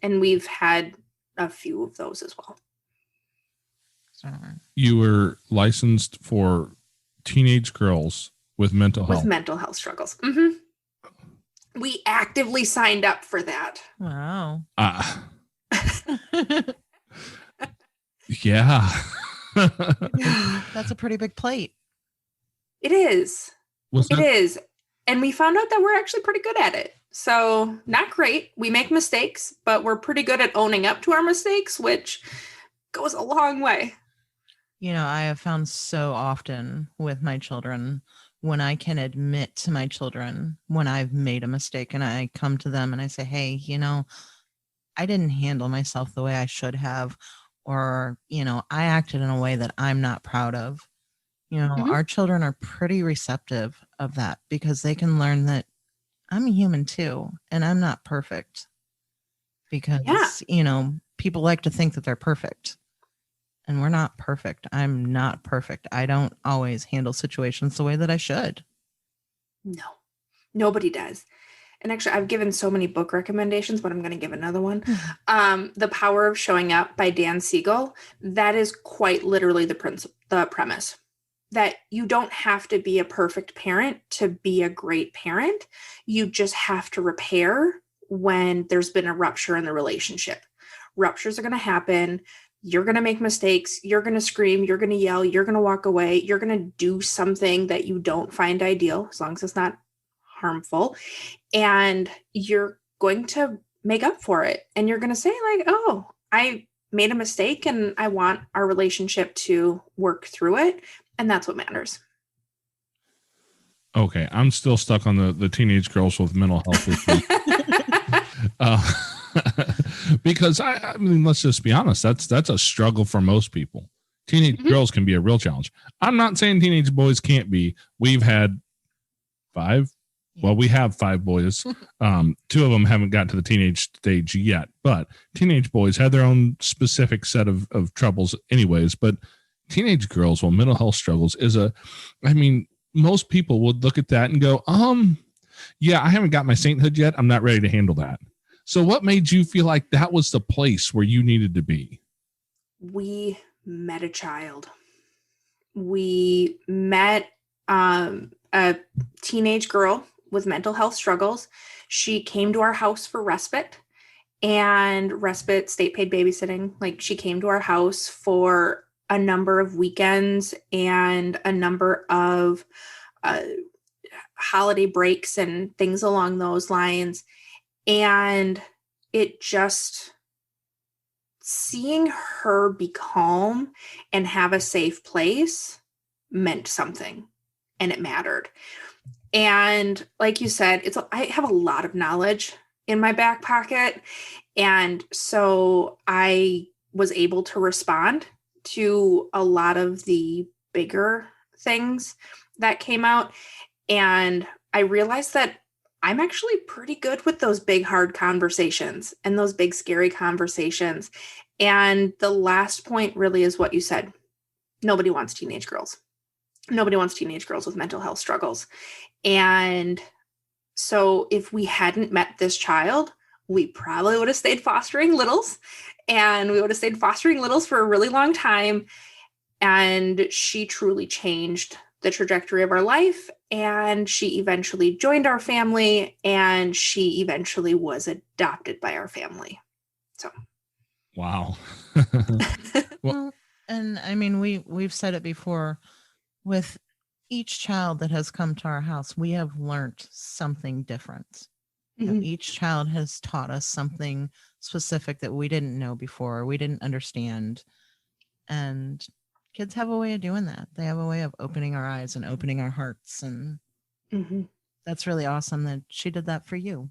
And we've had a few of those as well. You were licensed for teenage girls with mental health. With mental health struggles. Mm-hmm. We actively signed up for that. Wow. Yeah. That's a pretty big plate. It is. It is. And we found out that we're actually pretty good at it. So not great. We make mistakes, but we're pretty good at owning up to our mistakes, which goes a long way. You know, I have found so often with my children, when I can admit to my children when I've made a mistake, and I come to them and I say, hey, you know, I didn't handle myself the way I should have, or, you know, I acted in a way that I'm not proud of. You know, our children are pretty receptive of that, because they can learn that I'm a human too, and I'm not perfect, because, you know, people like to think that they're perfect. And we're not perfect. I'm not perfect. I don't always handle situations the way that I should. No, nobody does. And actually, I've given so many book recommendations, but I'm going to give another one. The Power of Showing Up by Dan Siegel. That is quite literally the premise. That you don't have to be a perfect parent to be a great parent. You just have to repair when there's been a rupture in the relationship. Ruptures are going to happen. You're going to make mistakes. You're going to scream. You're going to yell. You're going to walk away. You're going to do something that you don't find ideal, as long as it's not harmful. And you're going to make up for it. And you're going to say like, oh, I made a mistake and I want our relationship to work through it. And that's what matters. Okay. I'm still stuck on the teenage girls with mental health issues. Because I mean, let's just be honest. That's a struggle for most people. Teenage girls can be a real challenge. I'm not saying teenage boys can't be. We've had 5. Well, we have 5 boys. 2 of them haven't got to the teenage stage yet, but teenage boys had their own specific set of troubles anyways. But teenage girls, well, mental health struggles I mean, most people would look at that and go, yeah, I haven't got my sainthood yet. I'm not ready to handle that. So what made you feel like that was the place where you needed to be? We met a child. We met a a teenage girl with mental health struggles. She came to our house for respite, and respite, state paid babysitting. Like, she came to our house for a number of weekends and a number of holiday breaks and things along those lines. And it just, seeing her be calm and have a safe place meant something, and it mattered. And like you said, I have a lot of knowledge in my back pocket. And so I was able to respond to a lot of the bigger things that came out. And I realized that I'm actually pretty good with those big, hard conversations and those big, scary conversations. And the last point really is what you said. Nobody wants teenage girls. Nobody wants teenage girls with mental health struggles. And so if we hadn't met this child, we probably would have stayed fostering littles, and we would have stayed fostering littles for a really long time. And she truly changed the trajectory of our life. And she eventually joined our family, and she eventually was adopted by our family. So. Wow. Well, and I mean, we've said it before, with each child that has come to our house, we have learned something different. You know, each child has taught us something specific that we didn't know before, we didn't understand. And kids have a way of doing that. They have a way of opening our eyes and opening our hearts. And that's really awesome that she did that for you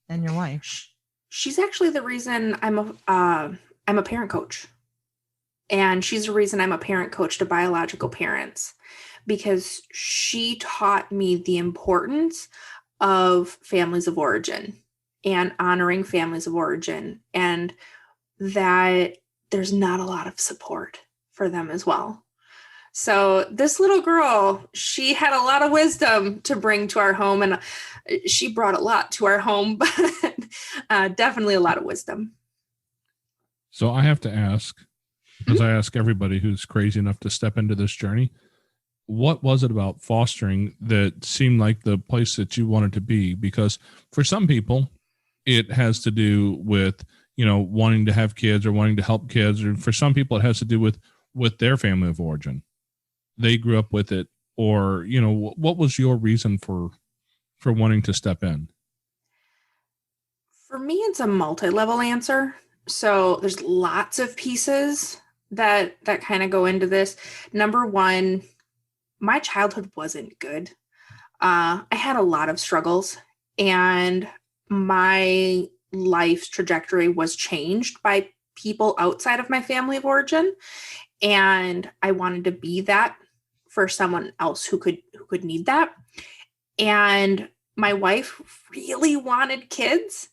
and your wife. She's actually the reason I'm a parent coach. And she's the reason I'm a parent coach to biological parents, because she taught me the importance of families of origin and honoring families of origin, and that there's not a lot of support for them as well. So this little girl, she had a lot of wisdom to bring to our home, and she brought a lot to our home, but definitely a lot of wisdom. So I have to ask, because I ask everybody who's crazy enough to step into this journey, what was it about fostering that seemed like the place that you wanted to be? Because for some people, it has to do with, you know, wanting to have kids or wanting to help kids. Or for some people, it has to do with their family of origin. They grew up with it. Or, you know, what was your reason for wanting to step in? For me, it's a multi-level answer. So there's lots of pieces that kind of go into this. Number one, my childhood wasn't good. I had a lot of struggles, and my life's trajectory was changed by people outside of my family of origin. And I wanted to be that for someone else who could need that. And my wife really wanted kids.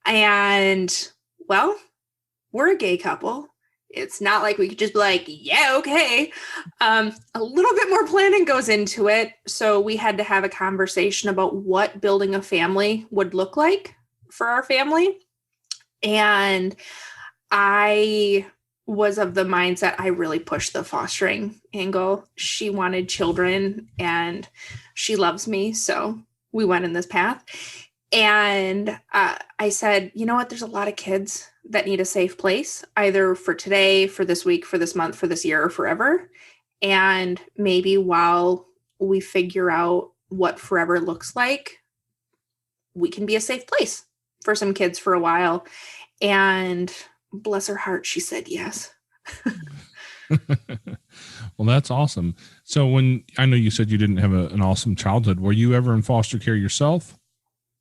And well, we're a gay couple. It's not like we could just be like, yeah, okay. A little bit more planning goes into it. So we had to have a conversation about what building a family would look like for our family. And I was of the mindset, I really pushed the fostering angle. She wanted children and she loves me. So we went in this path. And I said, you know what? There's a lot of kids that need a safe place, either for today, for this week, for this month, for this year, or forever. And maybe while we figure out what forever looks like, we can be a safe place for some kids for a while. And bless her heart, she said yes. Well, that's awesome. So when I know you said you didn't have an awesome childhood, were you ever in foster care yourself?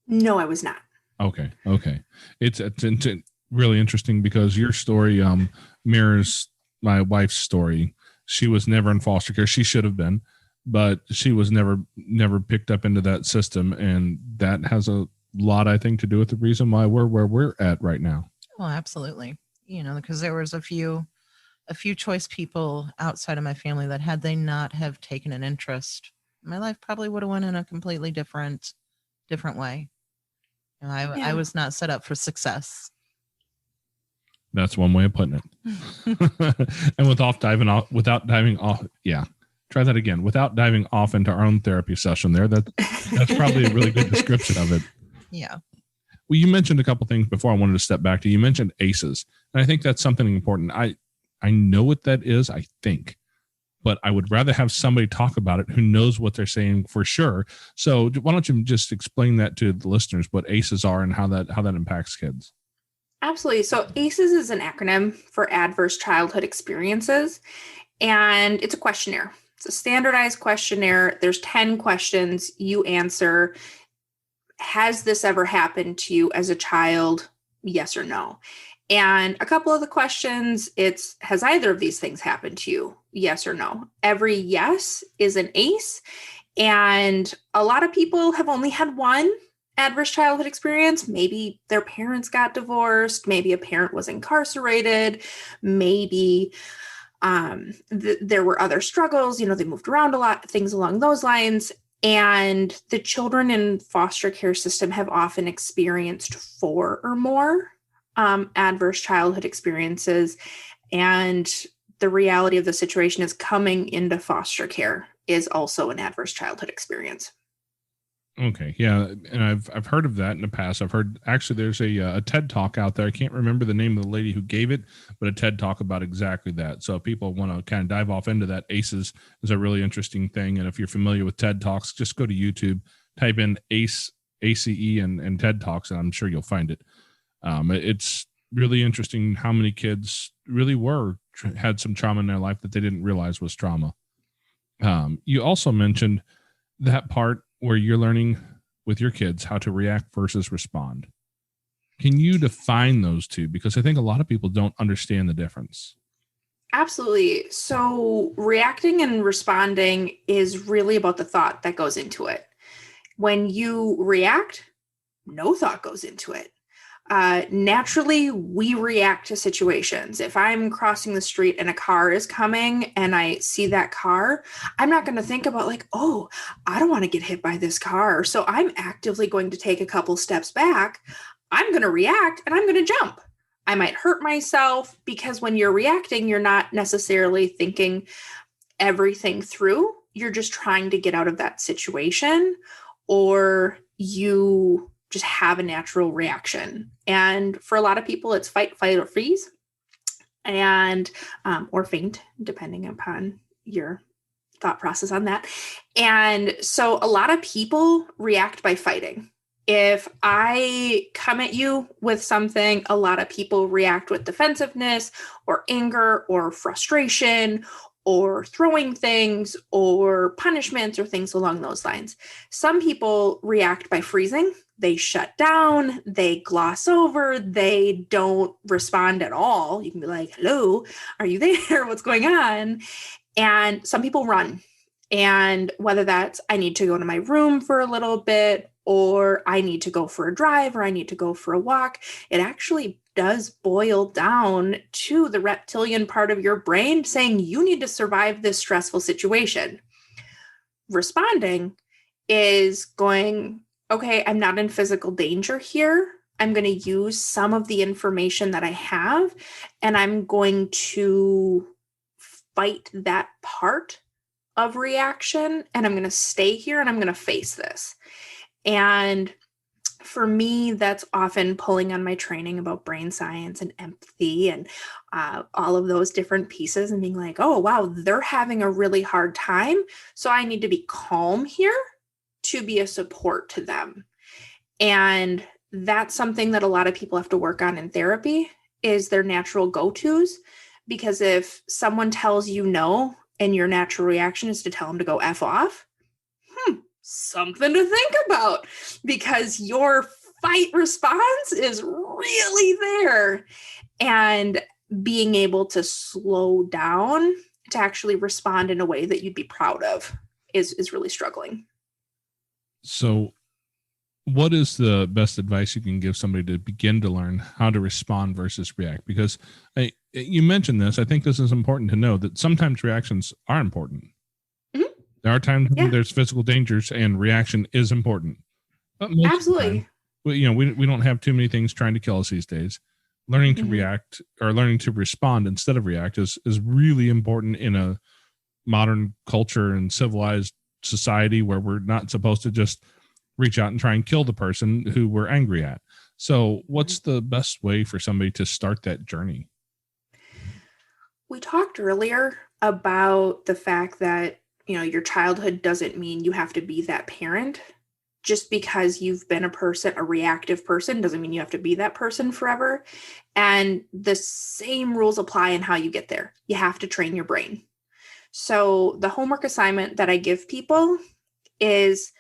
No, I was not. Okay. It's really interesting because your story mirrors my wife's story. She was never in foster care. She should have been, but she was never picked up into that system. And that has a lot, I think, to do with the reason why we're where we're at right now. Well, absolutely. You know, because there was a few choice people outside of my family that had they not have taken an interest, my life probably would have went in a completely different way. You know, I was not set up for success. That's one way of putting it. And without diving off, yeah. try that again without diving off into our own therapy session there. That's probably a really good description of it. Yeah. Well, you mentioned a couple things before I wanted to step back to. You mentioned ACEs, and I think that's something important. I know what that is, I think, but I would rather have somebody talk about it who knows what they're saying for sure. So why don't you just explain that to the listeners, what ACEs are and how that impacts kids? Absolutely. So ACEs is an acronym for Adverse Childhood Experiences, and it's a questionnaire. It's a standardized questionnaire. There's 10 questions you answer. Has this ever happened to you as a child? Yes or no. And a couple of the questions, it's, has either of these things happened to you? Yes or no. Every yes is an ACE. And a lot of people have only had one adverse childhood experience. Maybe their parents got divorced. Maybe a parent was incarcerated. Maybe there were other struggles. They moved around a lot, things along those lines. And the children in foster care system have often experienced 4 or more adverse childhood experiences. And the reality of the situation is coming into foster care is also an adverse childhood experience. Okay. Yeah. And I've heard of that in the past. I've heard, actually, there's a TED Talk out there. I can't remember the name of the lady who gave it, but a TED Talk about exactly that. So if people want to kind of dive off into that, ACEs is a really interesting thing. And if you're familiar with TED Talks, just go to YouTube, type in ACE, ACE and TED Talks, and I'm sure you'll find it. It's really interesting how many kids really had some trauma in their life that they didn't realize was trauma. You also mentioned that part where you're learning with your kids how to react versus respond. Can you define those two? Because I think a lot of people don't understand the difference. Absolutely. So reacting and responding is really about the thought that goes into it. When you react, no thought goes into it. Naturally, we react to situations. If I'm crossing the street and a car is coming and I see that car, I'm not going to think about like, oh, I don't want to get hit by this car. So I'm actively going to take a couple steps back. I'm going to react and I'm going to jump. I might hurt myself because when you're reacting, you're not necessarily thinking everything through. You're just trying to get out of that situation, or you just have a natural reaction. And for a lot of people, it's fight, flight, or freeze, and or faint, depending upon your thought process on that. And so a lot of people react by fighting. If I come at you with something, a lot of people react with defensiveness or anger or frustration or throwing things or punishments or things along those lines. Some people react by freezing. They shut down, they gloss over, they don't respond at all. You can be like, hello, are you there? What's going on? And some people run. And whether that's, I need to go to my room for a little bit, or I need to go for a drive, or I need to go for a walk, it actually does boil down to the reptilian part of your brain saying you need to survive this stressful situation. Responding is going, okay, I'm not in physical danger here. I'm going to use some of the information that I have, and I'm going to fight that part of reaction, and I'm going to stay here and I'm going to face this. And for me, that's often pulling on my training about brain science and empathy and all of those different pieces and being like, oh, wow, they're having a really hard time. So I need to be calm here to be a support to them. And that's something that a lot of people have to work on in therapy is their natural go-tos. Because if someone tells you no and your natural reaction is to tell them to go F off, something to think about, because your fight response is really there. And being able to slow down to actually respond in a way that you'd be proud of is really struggling. So what is the best advice you can give somebody to begin to learn how to respond versus react? Because you mentioned this. I think this is important to know that sometimes reactions are important. Mm-hmm. There are times when there's physical dangers and reaction is important. But most absolutely. Of the time, we don't have too many things trying to kill us these days. Learning to react or learning to respond instead of react is really important in modern culture and civilized society where we're not supposed to just reach out and try and kill the person who we're angry at. So what's the best way for somebody to start that journey? We talked earlier about the fact that, your childhood doesn't mean you have to be that parent. Just because you've been a reactive person, doesn't mean you have to be that person forever. And the same rules apply in how you get there. You have to train your brain. So the homework assignment that I give people is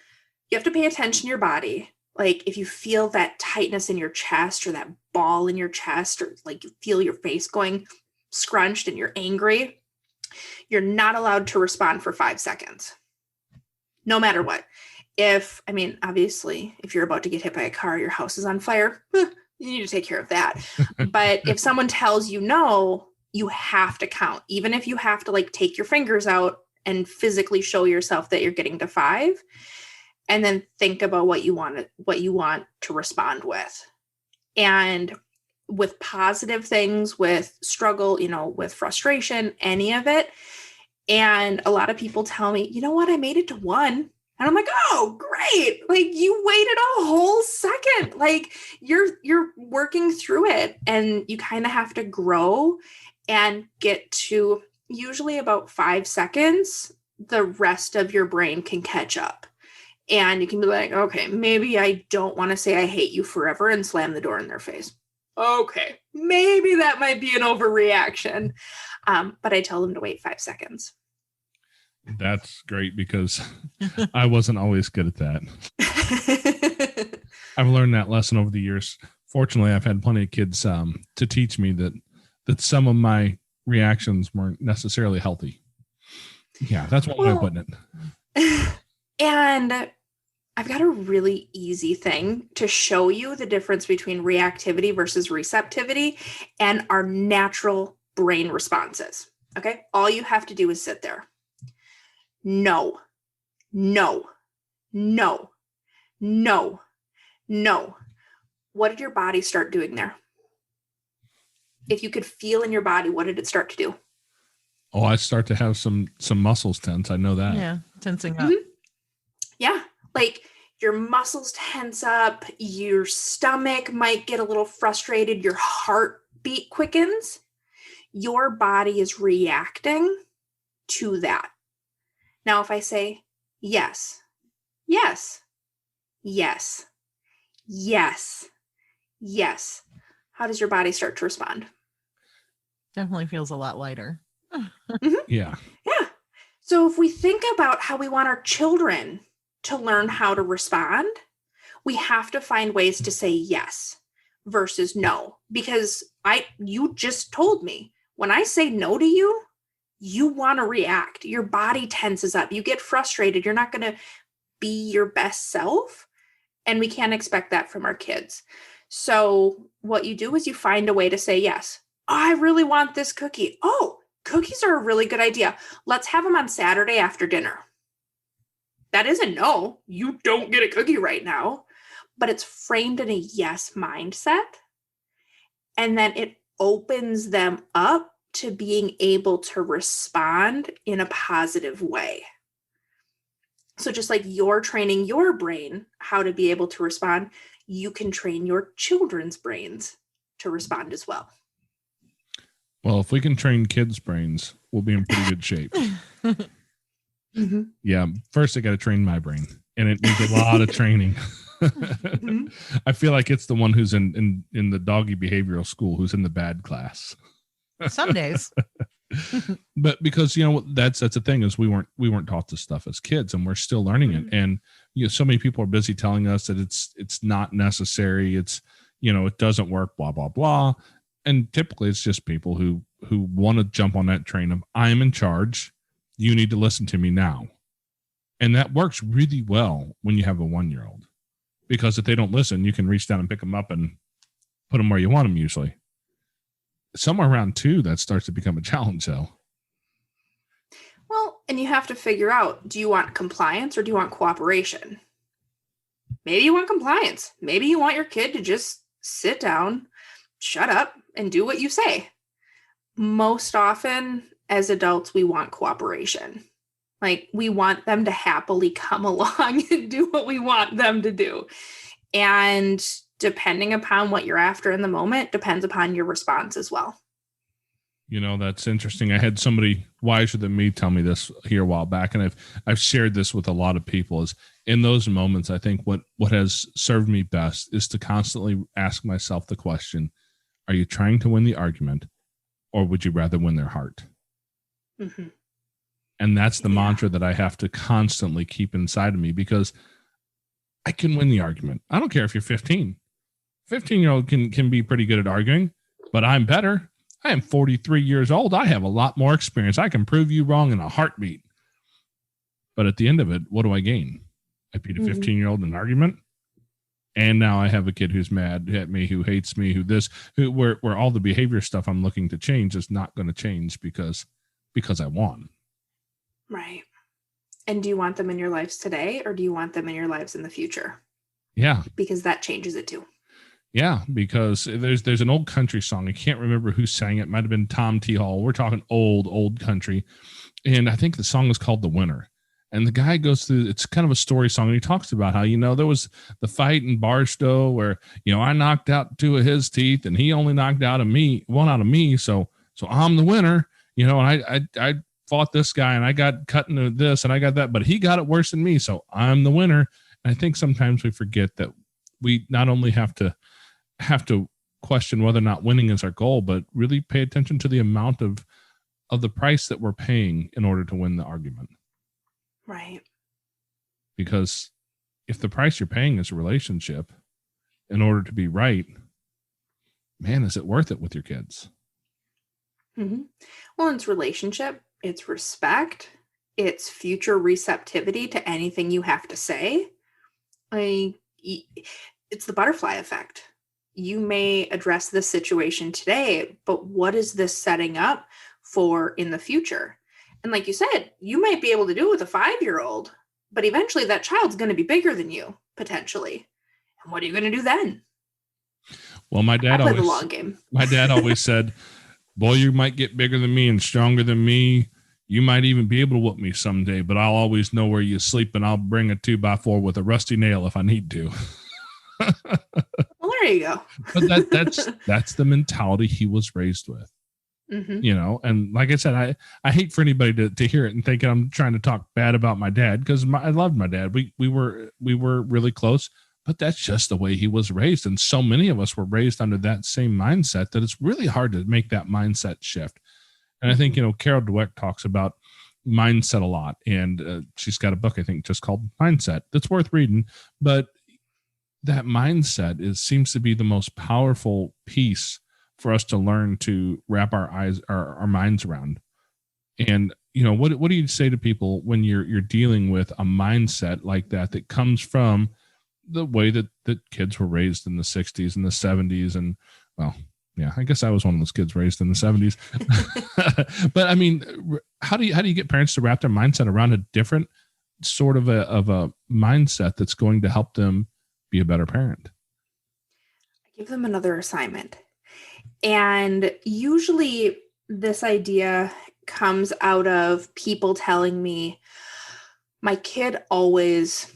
you have to pay attention to your body. Like if you feel that tightness in your chest or that ball in your chest, or like you feel your face going scrunched and you're angry, you're not allowed to respond for 5 seconds, no matter what. Obviously, if you're about to get hit by a car, your house is on fire, you need to take care of that. But if someone tells you no, you have to count, even if you have to like take your fingers out and physically show yourself that you're getting to 5, and then think about what you want to respond with. And with positive things, with struggle, with frustration, any of it. And a lot of people tell me, you know what, I made it to 1. And I'm like, oh, great. Like you waited a whole second. Like you're working through it, and you kind of have to grow and get to usually about 5 seconds. The rest of your brain can catch up, and you can be like, okay, maybe I don't want to say I hate you forever and slam the door in their face. Okay, maybe that might be an overreaction. But I tell them to wait 5 seconds. That's great, because I wasn't always good at that. I've learned that lesson over the years. Fortunately, I've had plenty of kids to teach me that some of my reactions weren't necessarily healthy. Yeah, that's one way of putting it. And I've got a really easy thing to show you the difference between reactivity versus receptivity and our natural brain responses. Okay? All you have to do is sit there. No, no, no, no, no. What did your body start doing there? If you could feel in your body, what did it start to do? Oh, I start to have some muscles tense. I know that. Yeah, tensing up. Mm-hmm. Yeah, like your muscles tense up, your stomach might get a little frustrated, your heartbeat quickens. Your body is reacting to that. Now, if I say, yes, yes, yes, yes, yes, how does your body start to respond? Definitely feels a lot lighter. Mm-hmm. Yeah. Yeah. So if we think about how we want our children to learn how to respond, we have to find ways to say yes versus no. Because you just told me, when I say no to you, you want to react. Your body tenses up. You get frustrated. You're not going to be your best self. And we can't expect that from our kids. So what you do is you find a way to say yes. Oh, I really want this cookie. Oh, cookies are a really good idea. Let's have them on Saturday after dinner. That isn't no. You don't get a cookie right now. But it's framed in a yes mindset. And then it opens them up to being able to respond in a positive way. So just like you're training your brain how to be able to respond, you can train your children's brains to respond as well. Well, if we can train kids' brains, we'll be in pretty good shape. Mm-hmm. Yeah. First, I got to train my brain, and it needs a lot of training. Mm-hmm. I feel like it's the one who's in the doggy behavioral school who's in the bad class. Some days. But because that's the thing, is we weren't taught this stuff as kids, and we're still learning it. And so many people are busy telling us that it's not necessary, it's it doesn't work, blah blah blah. And typically it's just people who want to jump on that train of, I am in charge, you need to listen to me now. And that works really well when you have a 1-year-old, because if they don't listen, you can reach down and pick them up and put them where you want them usually. Somewhere around 2, that starts to become a challenge, though. Well, and you have to figure out, do you want compliance or do you want cooperation? Maybe you want compliance. Maybe you want your kid to just sit down, shut up, and do what you say. Most often, as adults, we want cooperation. Like, we want them to happily come along and do what we want them to do. And depending upon what you're after in the moment, depends upon your response as well. You know, that's interesting. I had somebody wiser than me tell me this here a while back, and I've shared this with a lot of people. Is in those moments, I think what has served me best is to constantly ask myself the question, are you trying to win the argument, or would you rather win their heart? Mm-hmm. And that's the mantra that I have to constantly keep inside of me, because I can win the argument. I don't care if you're 15. 15-year-old can be pretty good at arguing, but I'm better. I am 43 years old. I have a lot more experience. I can prove you wrong in a heartbeat. But at the end of it, what do I gain? I beat a 15-year-old in an argument. And now I have a kid who's mad at me, who hates me, where all the behavior stuff I'm looking to change is not going to change because I won. Right. And do you want them in your lives today, or do you want them in your lives in the future? Yeah. Because that changes it too. Yeah, because there's an old country song. I can't remember who sang it. It might have been Tom T. Hall. We're talking old country. And I think the song is called The Winner. And the guy goes through, it's kind of a story song. And he talks about how, there was the fight in Barstow where, I knocked out 2 of his teeth and he only knocked out one out of me. So I'm the winner, and I fought this guy and I got cut into this and I got that, but he got it worse than me. So I'm the winner. And I think sometimes we forget that we not only have to question whether or not winning is our goal, but really pay attention to the amount of the price that we're paying in order to win the argument. Right. Because if the price you're paying is a relationship in order to be right, man, is it worth it with your kids? Mm-hmm. Well, it's relationship, it's respect, it's future receptivity to anything you have to say. It's the butterfly effect. You may address this situation today, but what is this setting up for in the future? And like you said, you might be able to do it with a 5-year-old, but eventually that child's going to be bigger than you, potentially. And what are you going to do then? Well, my dad play the long game. My dad always said, boy, you might get bigger than me and stronger than me. You might even be able to whoop me someday, but I'll always know where you sleep, and I'll bring a 2x4 with a rusty nail if I need to. Well, there you go. But that's the mentality he was raised with. Mm-hmm. And like I said, I hate for anybody to hear it and thinking I'm trying to talk bad about my dad, because I loved my dad. We were really close, but that's just the way he was raised. And so many of us were raised under that same mindset that it's really hard to make that mindset shift. And I think, Carol Dweck talks about mindset a lot, and she's got a book, I think, just called Mindset that's worth reading. But that mindset seems to be the most powerful piece for us to learn to wrap our minds around. And, what do you say to people when you're dealing with a mindset like that comes from the way that kids were raised in the 60s and the 70s? And, well, yeah, I guess I was one of those kids raised in the 70s. But I mean, how do you get parents to wrap their mindset around a different sort of a mindset that's going to help them be a better parent? I give them another assignment. And usually this idea comes out of people telling me, my kid always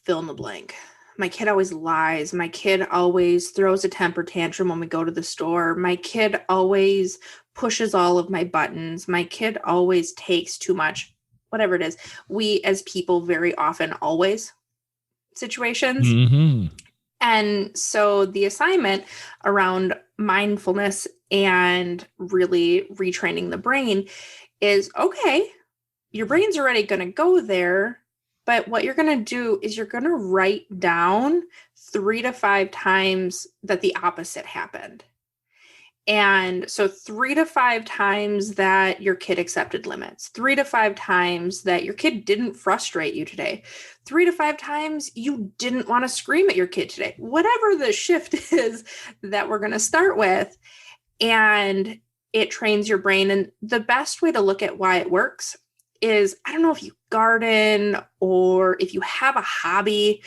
fill in the blank. My kid always lies. My kid always throws a temper tantrum when we go to the store. My kid always pushes all of my buttons. My kid always takes too much, whatever it is. We as people very often always situations. Mm-hmm. And so the assignment around mindfulness and really retraining the brain is, okay, your brain's already going to go there, but what you're going to do is you're going to write down 3 to 5 times that the opposite happened. And so 3 to 5 times that your kid accepted limits, 3 to 5 times that your kid didn't frustrate you today, 3 to 5 times you didn't want to scream at your kid today, whatever the shift is that we're going to start with. And it trains your brain. And the best way to look at why it works is, I don't know if you garden or if you have a hobby,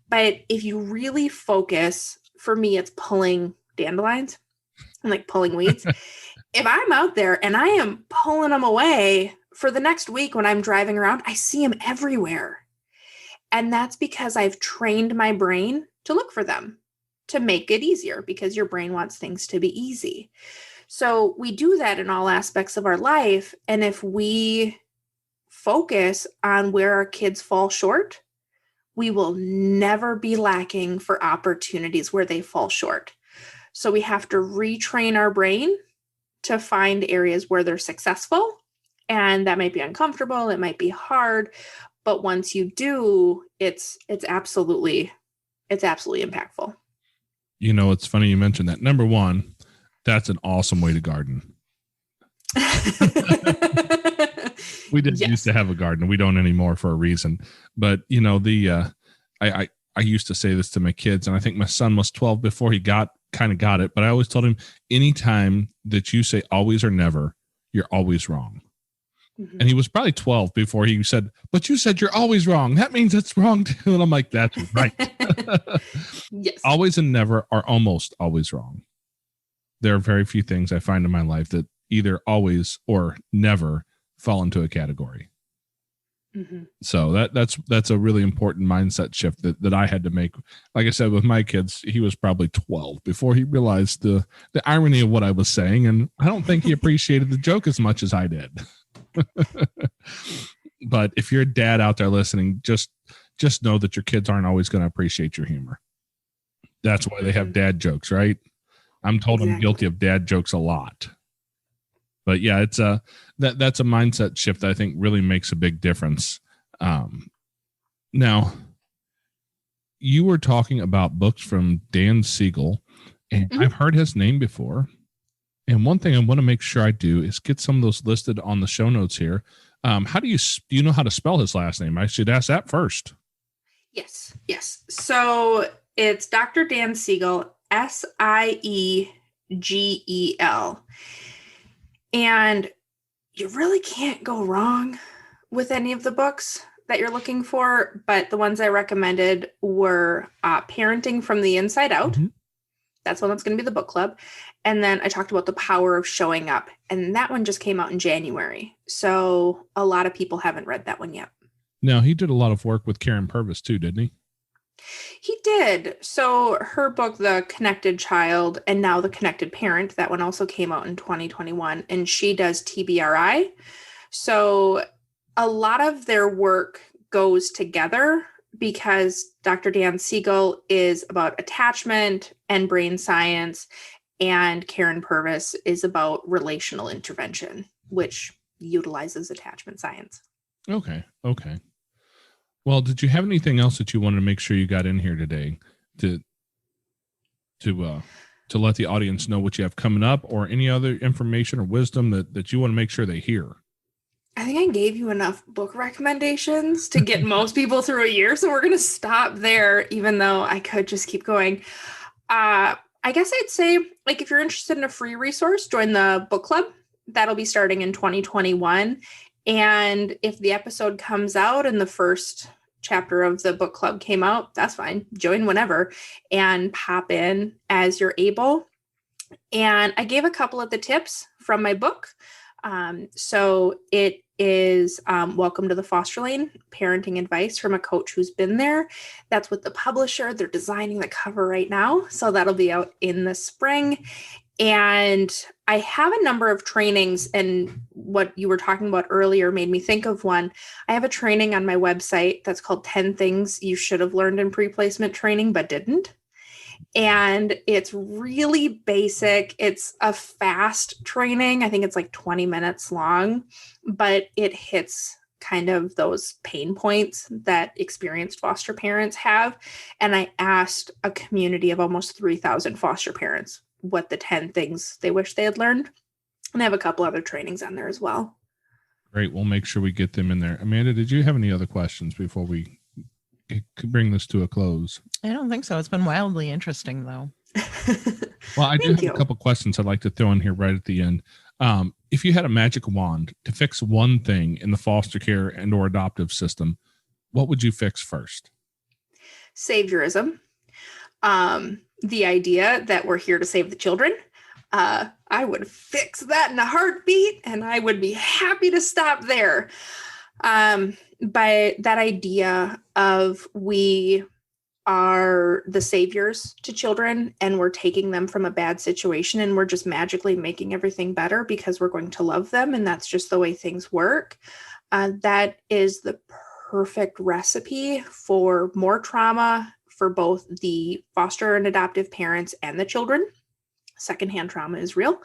but if you really focus, for me, it's pulling dandelions. and like pulling weeds. If I'm out there and I am pulling them away for the next week when I'm driving around, I see them everywhere. And that's because I've trained my brain to look for them, to make it easier, because your brain wants things to be easy. So we do that in all aspects of our life. And if we focus on where our kids fall short, we will never be lacking for opportunities where they fall short. So we have to retrain our brain to find areas where they're successful. And that might be uncomfortable. It might be hard. But once you do, it's absolutely impactful. You know, it's funny you mentioned that. Number one, that's an awesome way to garden. We didn't used to have a garden. We don't anymore for a reason. But, you know, I used to say this to my kids, and I think my son was 12 before he kind of got it. But I always told him, anytime that you say always or never, you're always wrong. Mm-hmm. And he was probably 12 before he said, but you said you're always wrong. That means it's wrong too. And I'm like, that's right. Yes. Always and never are almost always wrong. There are very few things I find in my life that either always or never fall into a category. Mm-hmm. So that's a really important mindset shift that I had to make. Like I said, with my kids, he was probably 12 before he realized the irony of what I was saying. And I don't think he appreciated the joke as much as I did. But if you're a dad out there listening, just know that your kids aren't always going to appreciate your humor. That's why they have dad jokes, right? I'm told I'm guilty of dad jokes a lot. But yeah, it's that's a mindset shift that I think really makes a big difference. Now, you were talking about books from Dan Siegel, and I've heard his name before. And one thing I want to make sure I do is get some of those listed on the show notes here. How do you know how to spell his last name? I should ask that first. Yes. So it's Dr. Dan Siegel, Siegel. And you really can't go wrong with any of the books that you're looking for. But the ones I recommended were Parenting from the Inside Out. Mm-hmm. That's one that's going to be the book club. And then I talked about The Power of Showing Up. And that one just came out in January. So a lot of people haven't read that one yet. Now, he did a lot of work with Karen Purvis too, didn't he? He did. So her book, The Connected Child, and now The Connected Parent, that one also came out in 2021. And she does TBRI. So a lot of their work goes together, because Dr. Dan Siegel is about attachment and brain science, and Karen Purvis is about relational intervention, which utilizes attachment science. Okay. Well, did you have anything else that you wanted to make sure you got in here today to let the audience know what you have coming up, or any other information or wisdom that you want to make sure they hear? I think I gave you enough book recommendations to get most people through a year. So we're going to stop there, even though I could just keep going. I guess I'd say, like, if you're interested in a free resource, join the book club. That'll be starting in 2021. And if the episode comes out and the first chapter of the book club came out, that's fine. Join whenever and pop in as you're able. And I gave a couple of the tips from my book. So it is Welcome to the Foster Lane, Parenting Advice from a Coach Who's Been There. That's with the publisher. They're designing the cover right now. So that'll be out in the spring. And I have a number of trainings, and what you were talking about earlier made me think of one. I have a training on my website that's called 10 Things You Should Have Learned in Pre-Placement Training But Didn't. And it's really basic. It's a fast training. I think it's like 20 minutes long, but it hits kind of those pain points that experienced foster parents have. And I asked a community of almost 3,000 foster parents what the 10 things they wish they had learned. And I have a couple other trainings on there as well. Great. We'll make sure we get them in there. Amanda, did you have any other questions before we could bring this to a close? I don't think so. It's been wildly interesting, though. Well, I do have a couple questions I'd like to throw in here right at the end. If you had a magic wand to fix one thing in the foster care and or adoptive system, what would you fix first? Saviorism. The idea that we're here to save the children. I would fix that in a heartbeat, and I would be happy to stop there. But that idea of we are the saviors to children, and we're taking them from a bad situation, and we're just magically making everything better because we're going to love them, and that's just the way things work. That is the perfect recipe for more trauma for both the foster and adoptive parents and the children. Secondhand trauma is real.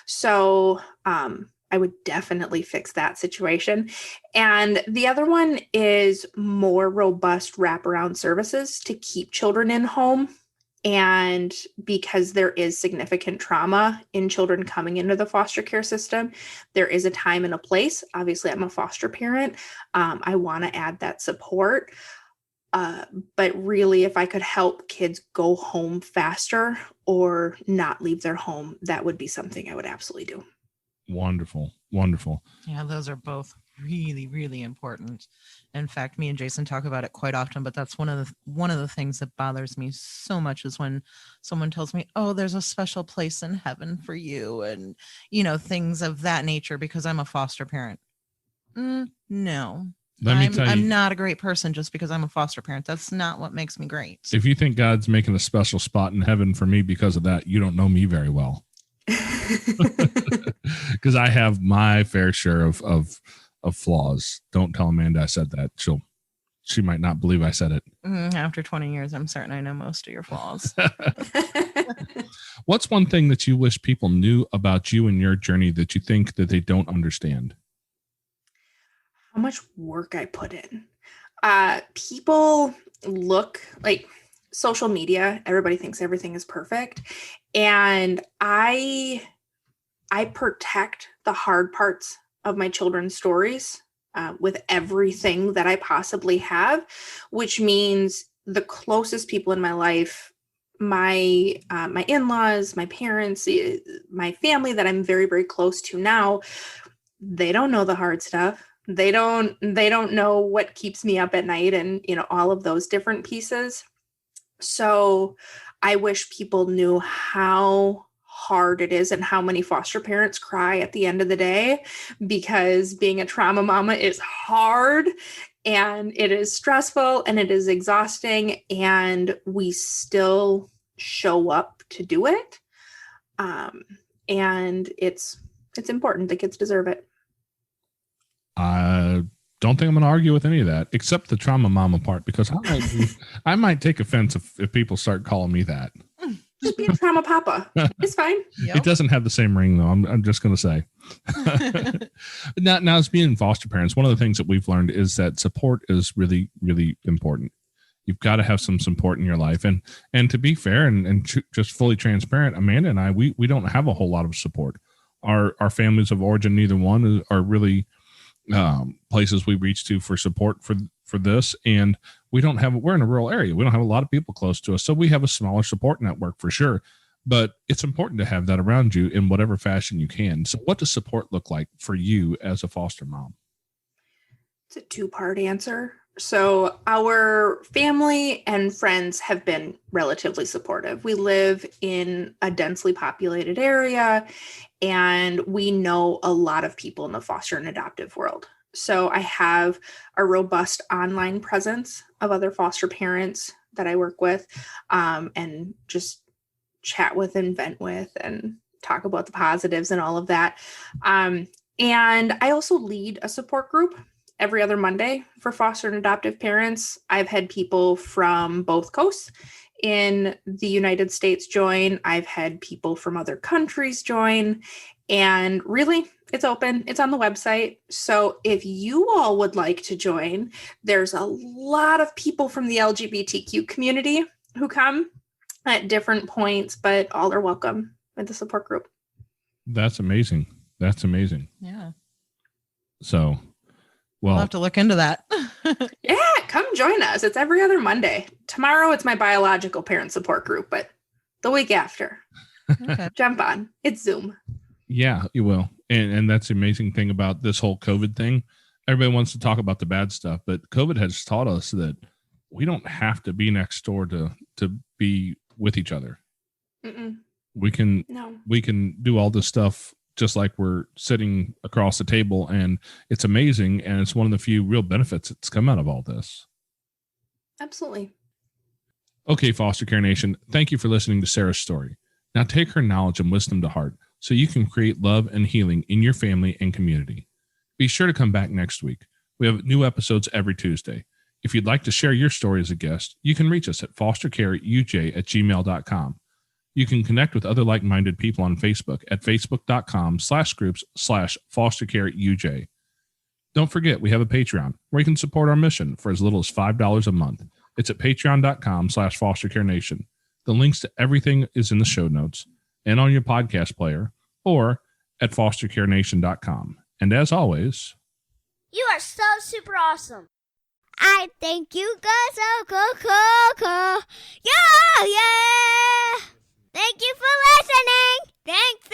So I would definitely fix that situation. And the other one is more robust wraparound services to keep children in home. And because there is significant trauma in children coming into the foster care system, there is a time and a place. Obviously, I'm a foster parent. I want to add that support. But really, if I could help kids go home faster or not leave their home, that would be something I would absolutely do. Wonderful. Wonderful. Yeah, those are both really, really important. In fact, me and Jason talk about it quite often, but that's one of the things that bothers me so much is when someone tells me, oh, there's a special place in heaven for you, and, things of that nature because I'm a foster parent. No. I'm not a great person just because I'm a foster parent. That's not what makes me great. If you think God's making a special spot in heaven for me because of that, you don't know me very well. Because I have my fair share of flaws. Don't tell Amanda I said that. She might not believe I said it. After 20 years, I'm certain I know most of your flaws. What's one thing that you wish people knew about you and your journey that you think that they don't understand? How much work I put in. People look like social media. Everybody thinks everything is perfect. And I protect the hard parts of my children's stories with everything that I possibly have, which means the closest people in my life, my in-laws, my parents, my family that I'm very, very close to now, they don't know the hard stuff. They don't know what keeps me up at night and, all of those different pieces. So I wish people knew how hard it is and how many foster parents cry at the end of the day, because being a trauma mama is hard and it is stressful and it is exhausting, and we still show up to do it. And it's important. The kids deserve it. I don't think I'm going to argue with any of that, except the trauma mama part, because I might take offense if people start calling me that. Just be a trauma papa. It's fine. Yep. It doesn't have the same ring, though. I'm just going to say. Now, as being foster parents, one of the things that we've learned is that support is really, really important. You've got to have some support in your life. And to be fair and just fully transparent, Amanda and I, we don't have a whole lot of support. Our families of origin, neither one are really places we reach to for support for this. And we're in a rural area. We don't have a lot of people close to us. So we have a smaller support network for sure, but it's important to have that around you in whatever fashion you can. So what does support look like for you as a foster mom? It's a two-part answer. So our family and friends have been relatively supportive. We live in a densely populated area, and we know a lot of people in the foster and adoptive world. So I have a robust online presence of other foster parents that I work with, and just chat with and vent with and talk about the positives and all of that. And I also lead a support group every other Monday for foster and adoptive parents. I've had people from both coasts in the United States join. I've had people from other countries join. And really, it's open. It's on the website. So if you all would like to join, there's a lot of people from the LGBTQ community who come at different points, but all are welcome at the support group. That's amazing. Yeah. So, well, I'll have to look into that. Yeah, come join us. It's every other Monday. Tomorrow, it's my biological parent support group, but the week after, Okay. jump on. It's Zoom. Yeah, you will. And that's the amazing thing about this whole COVID thing. Everybody wants to talk about the bad stuff, but COVID has taught us that we don't have to be next door to be with each other. Mm-mm. We can do all this stuff just like we're sitting across the table, and it's amazing. And it's one of the few real benefits that's come out of all this. Absolutely. Okay, Foster Care Nation, thank you for listening to Sarah's story. Now take her knowledge and wisdom to heart so you can create love and healing in your family and community. Be sure to come back next week. We have new episodes every Tuesday. If you'd like to share your story as a guest, you can reach us at fostercareuj@gmail.com. You can connect with other like-minded people on Facebook at facebook.com/groups/fostercareuj. Don't forget, we have a Patreon where you can support our mission for as little as $5 a month. It's at patreon.com/fostercarenation. The links to everything is in the show notes and on your podcast player or at fostercarenation.com. And as always, you are so super awesome. I think you guys are cool. Yeah. Thank you for listening. Thanks.